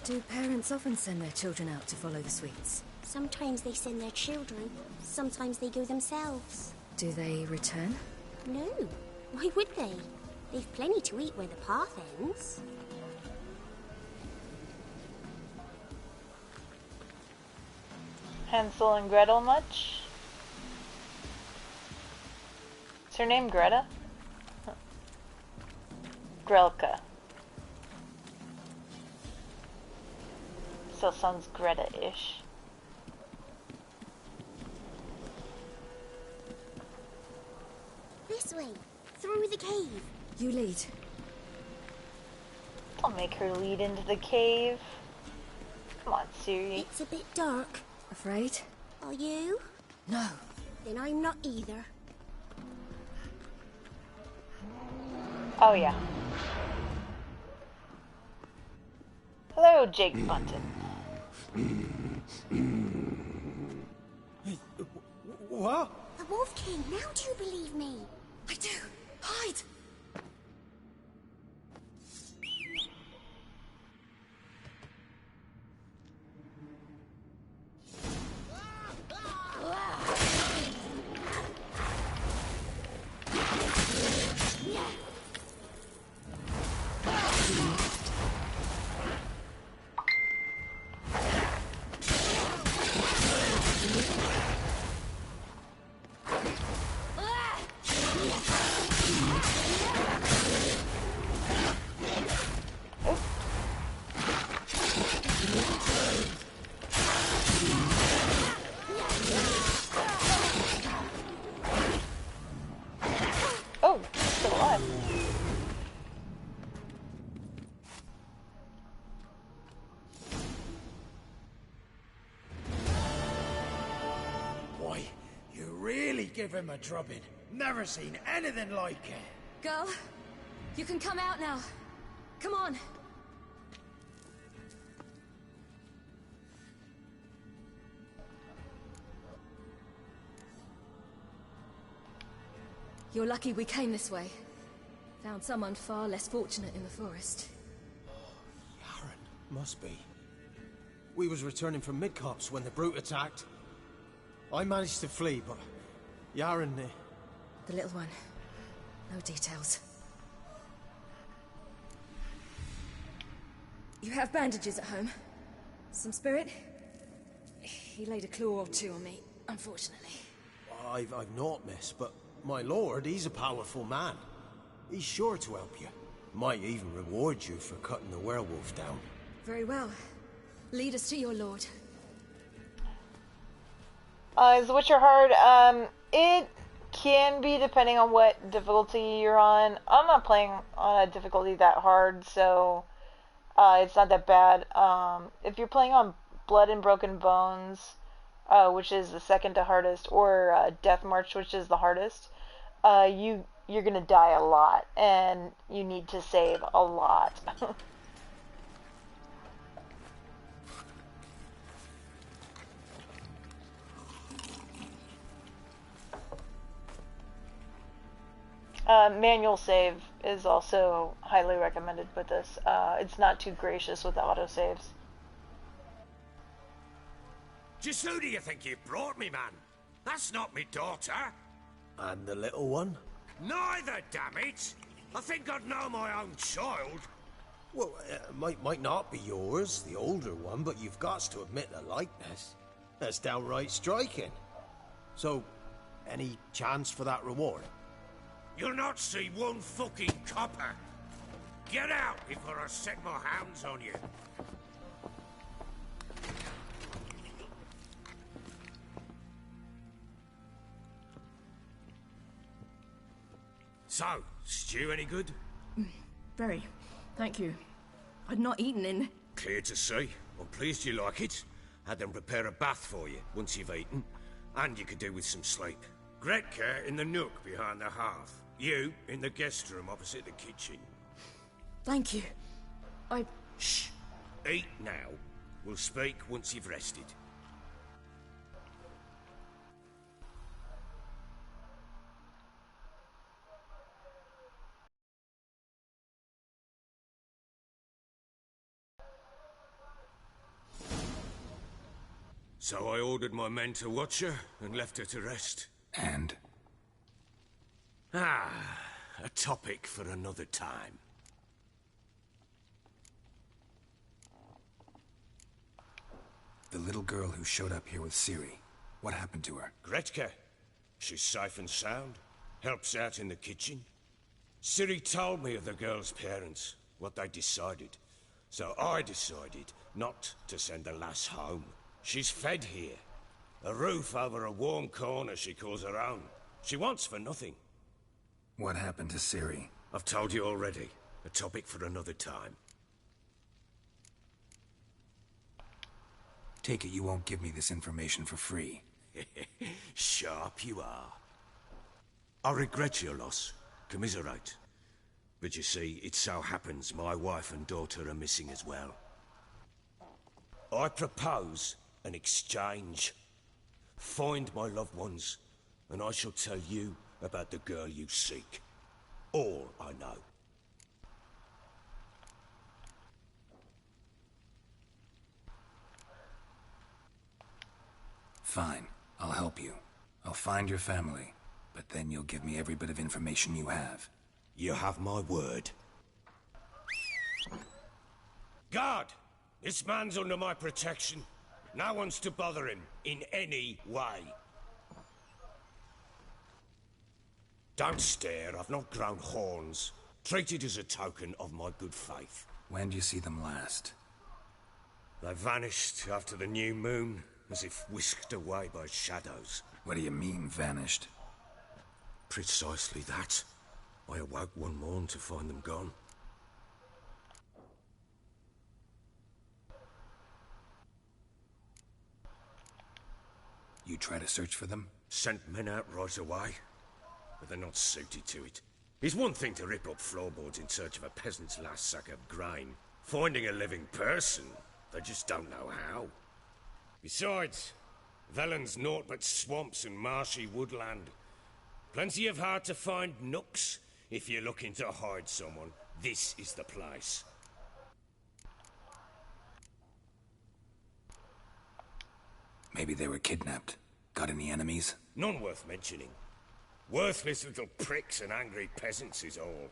S15: Do parents often send their children out to follow the sweets?
S7: Sometimes they send their children, sometimes they go themselves.
S15: Do they return?
S7: No, why would they? They've plenty to eat where the path ends.
S1: Hansel and Gretel much? Is her name Greta? Grelka. Still sounds Greta-ish.
S7: This way, through the cave.
S15: You lead.
S1: Don't make her lead into the cave. Come on, Siri.
S7: It's a bit dark.
S15: Afraid?
S7: Are you?
S15: No.
S7: Then I'm not either.
S1: Oh yeah. Hello, Jake Bunton.
S11: What?
S7: The Wolf King, now do you believe me?
S15: I do. Hide!
S1: Oh, still alive.
S11: Boy, you really give him a drubbing. Never seen anything like it.
S15: Girl, you can come out now. Come on. You're lucky we came this way. Found someone far less fortunate in the forest.
S11: Yaren, must be. We was returning from Midcops when the brute attacked. I managed to flee, but Yaren...
S15: The little one. No details. You have bandages at home? Some spirit? He laid a claw or two on me, unfortunately.
S11: I've naught, miss, but my lord, he's a powerful man. He's sure to help you. Might even reward you for cutting the werewolf down.
S15: Very well. Lead us to your lord.
S1: Is The Witcher hard? It can be depending on what difficulty you're on. I'm not playing on a difficulty that hard, so it's not that bad. If you're playing on Blood and Broken Bones, which is the second to hardest, or Death March, which is the hardest, you're gonna die a lot, and you need to save a lot. Manual save is also highly recommended with this. It's not too gracious with the autosaves.
S13: Just who do you think you've brought me, man? That's not me daughter.
S11: And the little one?
S13: Neither, damn it! I think I'd know my own child.
S11: Well, might not be yours, the older one, but you've got to admit the likeness. That's downright striking. So, any chance for that reward?
S13: You'll not see one fucking copper. Get out before I set my hands on you. So, stew any good?
S16: Very. Thank you. I'd not eaten in...
S13: Clear to see. I'm pleased you like it. Had them prepare a bath for you once you've eaten. And you could do with some sleep. Gretka in the nook behind the hearth. You in the guest room opposite the kitchen.
S16: Thank you. Shh.
S13: Eat now. We'll speak once you've rested. So I ordered my men to watch her and left her to rest.
S3: And?
S13: A topic for another time.
S3: The little girl who showed up here with Ciri, what happened to her?
S13: Gretka. She's safe and sound. Helps out in the kitchen. Ciri told me of the girl's parents, what they decided. So I decided not to send the lass home. She's fed here. A roof over a warm corner she calls her own. She wants for nothing.
S3: What happened to Ciri?
S13: I've told you already. A topic for another time.
S3: Take it you won't give me this information for free.
S13: Sharp you are. I regret your loss. Commiserate. But you see, it so happens my wife and daughter are missing as well. I propose an exchange. Find my loved ones, and I shall tell you about the girl you seek. All I know.
S3: Fine. I'll help you. I'll find your family, but then you'll give me every bit of information you have.
S13: You have my word. Guard! This man's under my protection. No one's to bother him in any way. Don't stare, I've not grown horns. Treat it as a token of my good faith.
S3: When do you see them last?
S13: They vanished after the new moon, as if whisked away by shadows.
S3: What do you mean, vanished?
S13: Precisely that. I awoke one morn to find them gone.
S3: You try to search for them?
S13: Sent men out right away, but they're not suited to it. It's one thing to rip up floorboards in search of a peasant's last sack of grain. Finding a living person, they just don't know how. Besides, Velen's naught but swamps and marshy woodland. Plenty of hard-to-find nooks. If you're looking to hide someone, this is the place.
S3: Maybe they were kidnapped. Got any enemies?
S13: None worth mentioning. Worthless little pricks and angry peasants is all.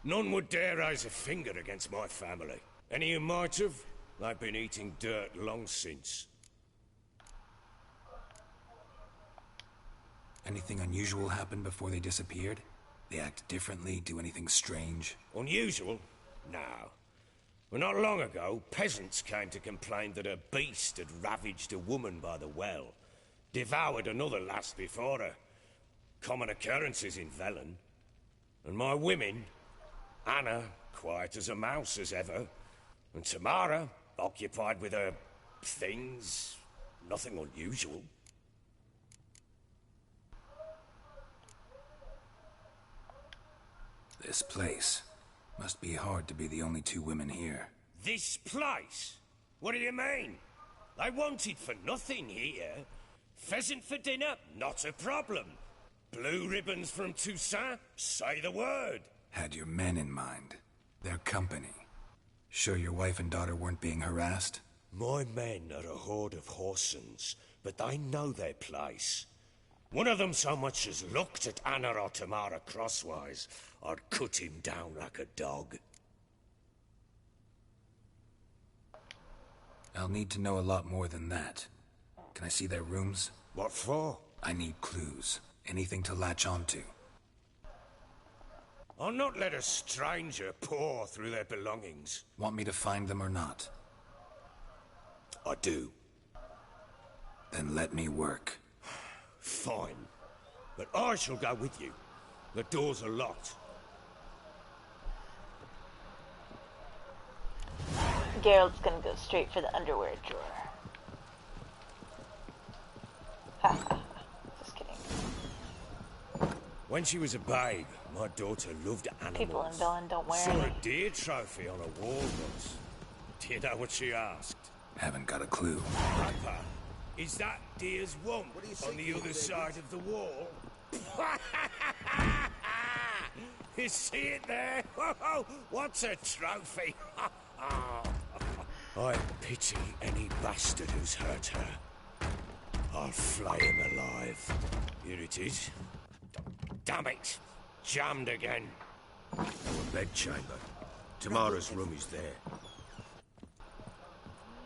S13: None would dare raise a finger against my family. Any who might have, they've been eating dirt long since.
S3: Anything unusual happen before they disappeared? They act differently, do anything strange?
S13: Unusual? No. Well, not long ago, peasants came to complain that a beast had ravaged a woman by the well. Devoured another lass before her. Common occurrences in Velen. And my women, Anna, quiet as a mouse as ever, and Tamara, occupied with her things, Nothing unusual.
S3: This place. Must be hard to be the only two women here.
S13: This place? What do you mean? I wanted for nothing here. Pheasant for dinner? Not a problem. Blue ribbons from Toussaint? Say the word.
S3: Had your men in mind. Their company. Sure your wife and daughter weren't being harassed?
S13: My men are a horde of horsens, but they know their place. One of them so much as looked at Anna or Tamara crosswise, I'd cut him down like a dog.
S3: I'll need to know a lot more than that. Can I see their rooms?
S13: What for?
S3: I need clues. Anything to latch onto.
S13: I'll not let a stranger pore through their belongings.
S3: Want me to find them or not?
S13: I do.
S3: Then let me work.
S13: Fine. But I shall go with you. The doors are locked.
S1: Geralt's gonna go straight for the underwear drawer. Just kidding.
S13: When she was a babe, my daughter loved animals.
S1: People in Velen don't wear
S13: Saw
S1: any.
S13: a deer trophy on a wall once. Do you know what she asked?
S3: Haven't got a clue.
S13: Papa, is that deer's womp on the other side of the wall? You see it there? Oh, what's a trophy? I pity any bastard who's hurt her. I'll flay him alive. Here it is. Damn it! Jammed again.
S5: Our bedchamber. Tamara's room is there.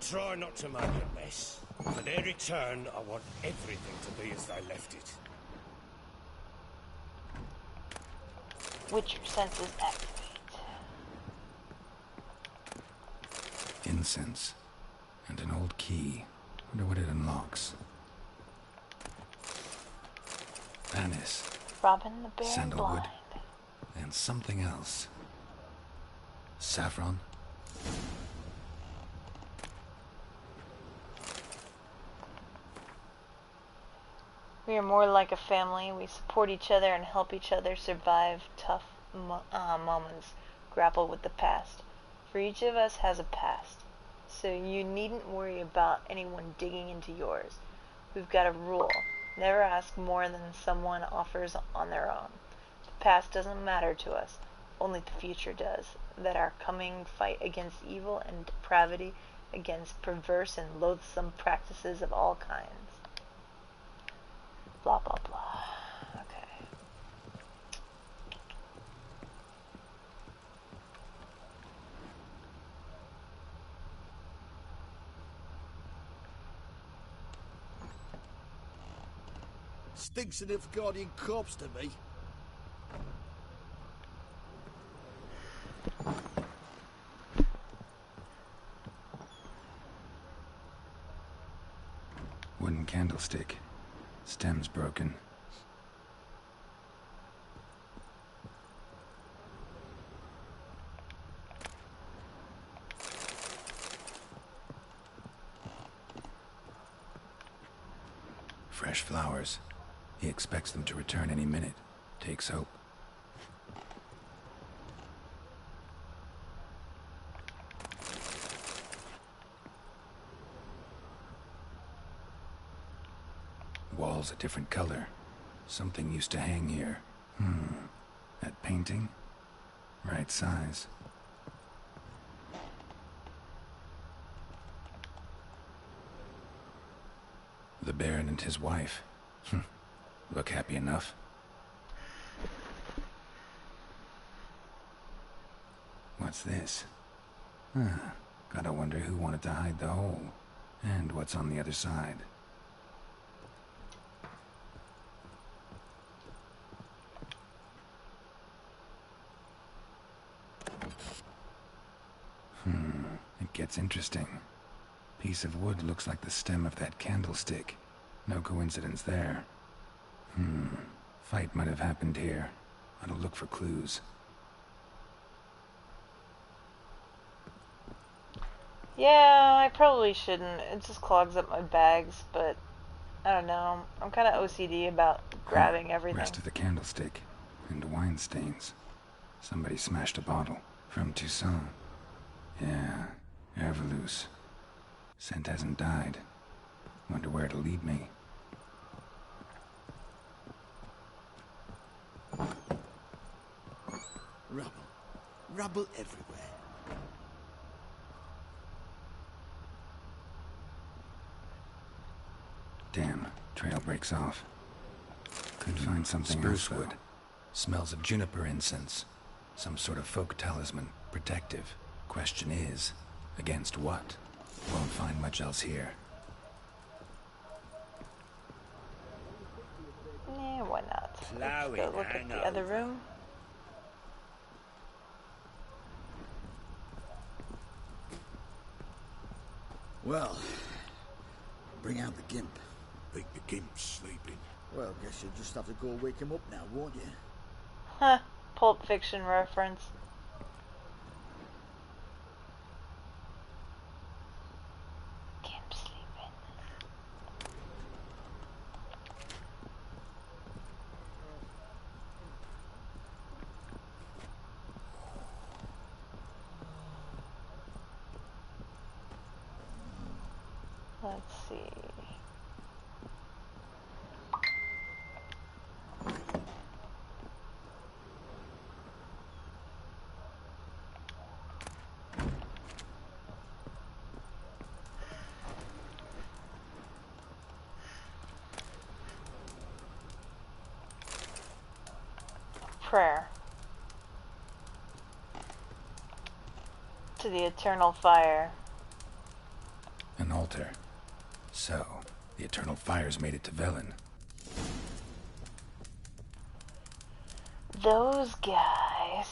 S13: Try not to make a mess. For their return, I want everything to be as they left it.
S1: Witcher senses activate.
S3: Incense. And an old key. Wonder what it unlocks. Anise.
S1: Robin the Bear
S3: Sandalwood.
S1: Blind.
S3: And something else. Saffron.
S1: We are more like a family. We support each other and help each other survive tough moments, grapple with the past. For each of us has a past, so you needn't worry about anyone digging into yours. We've got a rule. Never ask more than someone offers on their own. The past doesn't matter to us. Only the future does. That our coming fight against evil and depravity, against perverse and loathsome practices of all kinds. Blah, blah, blah. Okay.
S9: Stinks of Nilfgaardian corpse to me.
S3: Wooden candlestick. Stem's broken. Fresh flowers. He expects them to return any minute. Takes hope. Walls a different color. Something used to hang here. That painting? Right size. The Baron and his wife. Look happy enough. What's this? Gotta wonder who wanted to hide the hole. And what's on the other side. It gets interesting. Piece of wood looks like the stem of that candlestick. No coincidence there. Fight might have happened here. I'll look for clues.
S1: Yeah, I probably shouldn't. It just clogs up my bags, but I don't know. I'm kind of OCD about grabbing everything.
S3: Rest of the candlestick and wine stains. Somebody smashed a bottle from Toussaint. Yeah, Ervelus. Scent hasn't died. Wonder where it'll lead me.
S9: Rubble. Rubble everywhere.
S3: Damn, trail breaks off. Could find something
S8: Spruce
S3: else,
S8: wood.
S3: though. Smells of juniper incense. Some sort of folk talisman. Protective. Question is, against what? Won't find much else here.
S1: Yeah, why not? Let's
S12: Chloe,
S1: go look at the other room.
S9: Well, bring out the gimp.
S10: Think the gimp's sleeping.
S9: Well, guess you'll just have to go wake him up now, won't you?
S1: Huh, Pulp Fiction reference. Gimp sleeping. Let's see. Prayer to the eternal fire.
S3: An altar. So, the eternal fire's made it to Velen.
S1: Those guys.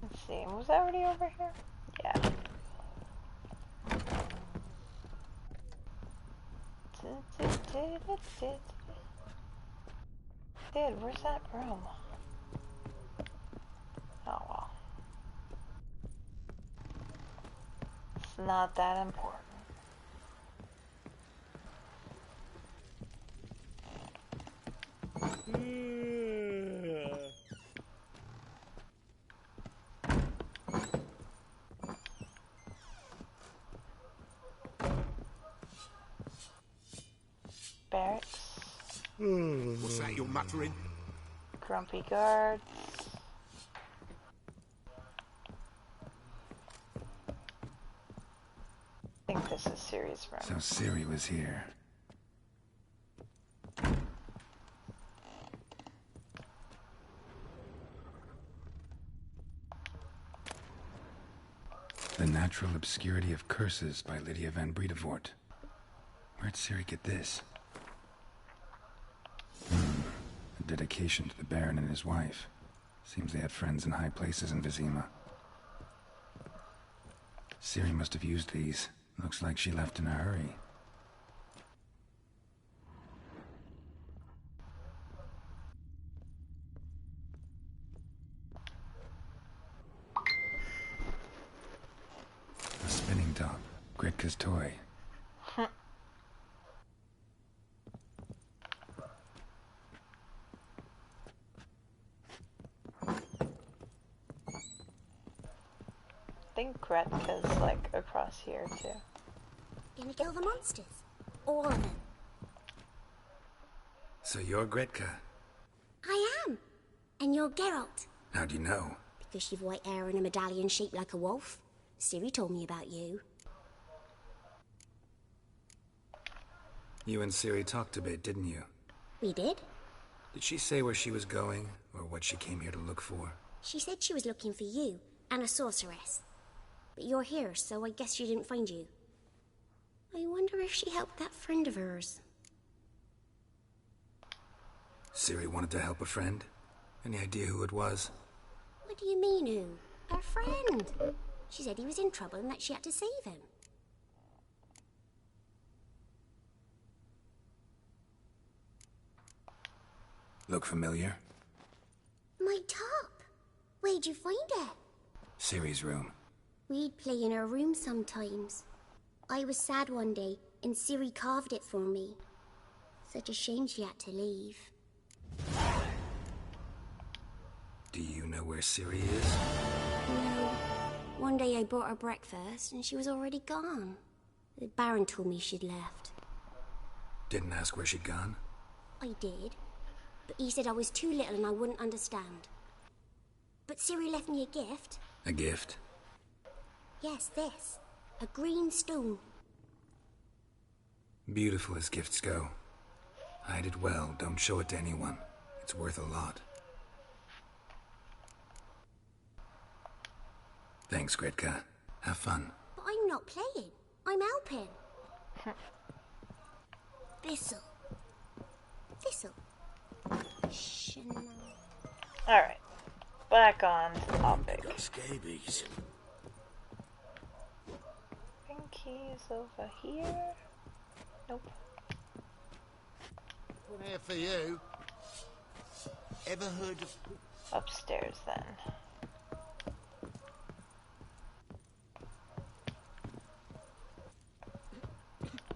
S1: Let's see, was I already over here? Yeah. Dude, where's that room? Oh well. It's not that important. Barracks.
S10: What's that you're muttering?
S1: Grumpy guards. I think this is Ciri's room.
S3: So Ciri was here. The Natural Obscurity of Curses by Lydia van Bredevoort. Where'd Ciri get this? A dedication to the Baron and his wife. Seems they had friends in high places in Vizima. Ciri must have used these. Looks like she left in a hurry. A spinning top. Gretka's toy.
S1: I think Gretka's like across here too.
S7: Gonna kill the monsters. All of them.
S3: So you're Gretka?
S7: I am. And you're Geralt.
S3: How do you know?
S7: Because you've white hair and a medallion shaped like a wolf. Ciri told me about you.
S3: You and Ciri talked a bit, didn't you?
S7: We did.
S3: Did she say where she was going, or what she came here to look for?
S7: She said she was looking for you and a sorceress. But you're here, so I guess she didn't find you. I wonder if she helped that friend of hers.
S3: Ciri wanted to help a friend? Any idea who it was?
S7: What do you mean, who? Her friend. She said he was in trouble and that she had to save him.
S3: Look familiar?
S7: My top. Where'd you find it?
S3: Ciri's room.
S7: We'd play in her room sometimes. I was sad one day, and Ciri carved it for me. Such a shame she had to leave.
S3: Do you know where Ciri is?
S7: No. One day I brought her breakfast, and she was already gone. The Baron told me she'd left.
S3: Didn't ask where she'd gone?
S7: I did, but he said I was too little and I wouldn't understand. But Ciri left me a gift.
S3: A gift?
S7: Yes, this. A green stone.
S3: Beautiful as gifts go. Hide it well, don't show it to anyone. It's worth a lot. Thanks, Gretka. Have fun.
S7: But I'm not playing. I'm helping. Thistle. Thistle.
S1: Alright. Back on topic.
S13: Got scabies.
S1: I think he's over here. Nope.
S5: One here for you. Ever heard of...
S1: Upstairs then.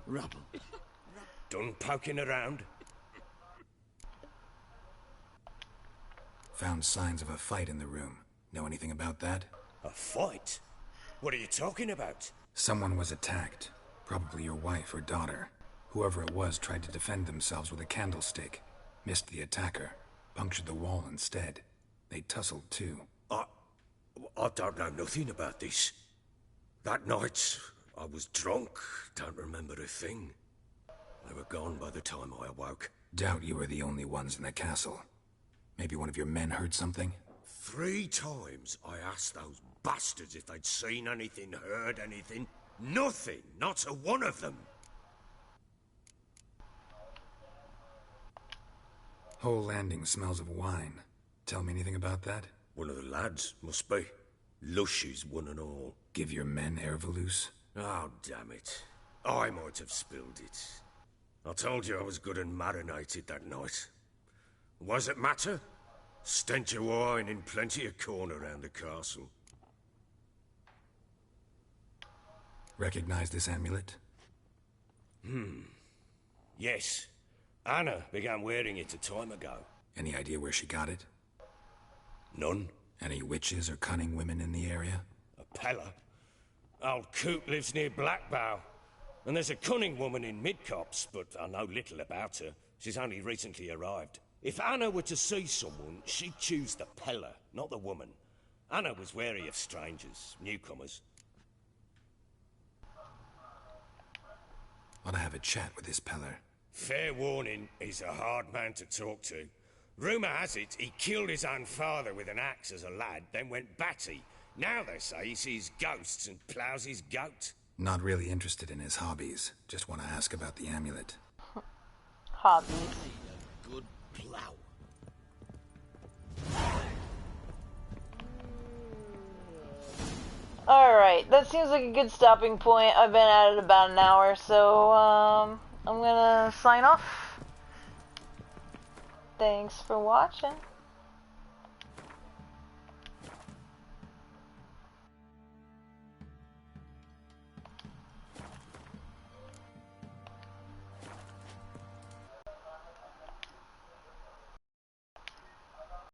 S13: Rubble. Done poking around?
S3: Found signs of a fight in the room. Know anything about that?
S13: A fight? What are you talking about?
S3: Someone was attacked. Probably your wife or daughter. Whoever it was tried to defend themselves with a candlestick. Missed the attacker. Punctured the wall instead. They tussled too.
S13: I don't know nothing about this. That night, I was drunk. Don't remember a thing. They were gone by the time I awoke.
S3: Doubt you were the only ones in the castle. Maybe one of your men heard something?
S13: 3 times I asked those bastards if they'd seen anything, heard anything. Nothing! Not a one of them!
S3: Whole landing smells of wine. Tell me anything about that?
S13: One of the lads, must be. Lushes, one and all.
S3: Give your men Ervalus?
S13: Oh, damn it. I might have spilled it. I told you I was good and marinated that night. What does it matter? Stench of wine in plenty of corn around the castle.
S3: Recognize this amulet?
S13: Yes. Anna began wearing it a time ago.
S3: Any idea where she got it?
S13: None.
S3: Any witches or cunning women in the area?
S13: A Pella. Old Coot lives near Blackbow. And there's a cunning woman in Midcopse, but I know little about her. She's only recently arrived. If Anna were to see someone, she'd choose the Pella, not the woman. Anna was wary of strangers, newcomers.
S3: Ought to have a chat with this Peller.
S13: Fair warning, he's a hard man to talk to. Rumour has it he killed his own father with an axe as a lad, then went batty. Now they say he sees ghosts and ploughs his goat.
S3: Not really interested in his hobbies. Just want to ask about the amulet.
S1: Hobbies.
S5: Good plough.
S1: Alright, that seems like a good stopping point. I've been at it about an hour, so I'm gonna sign off. Thanks for watching.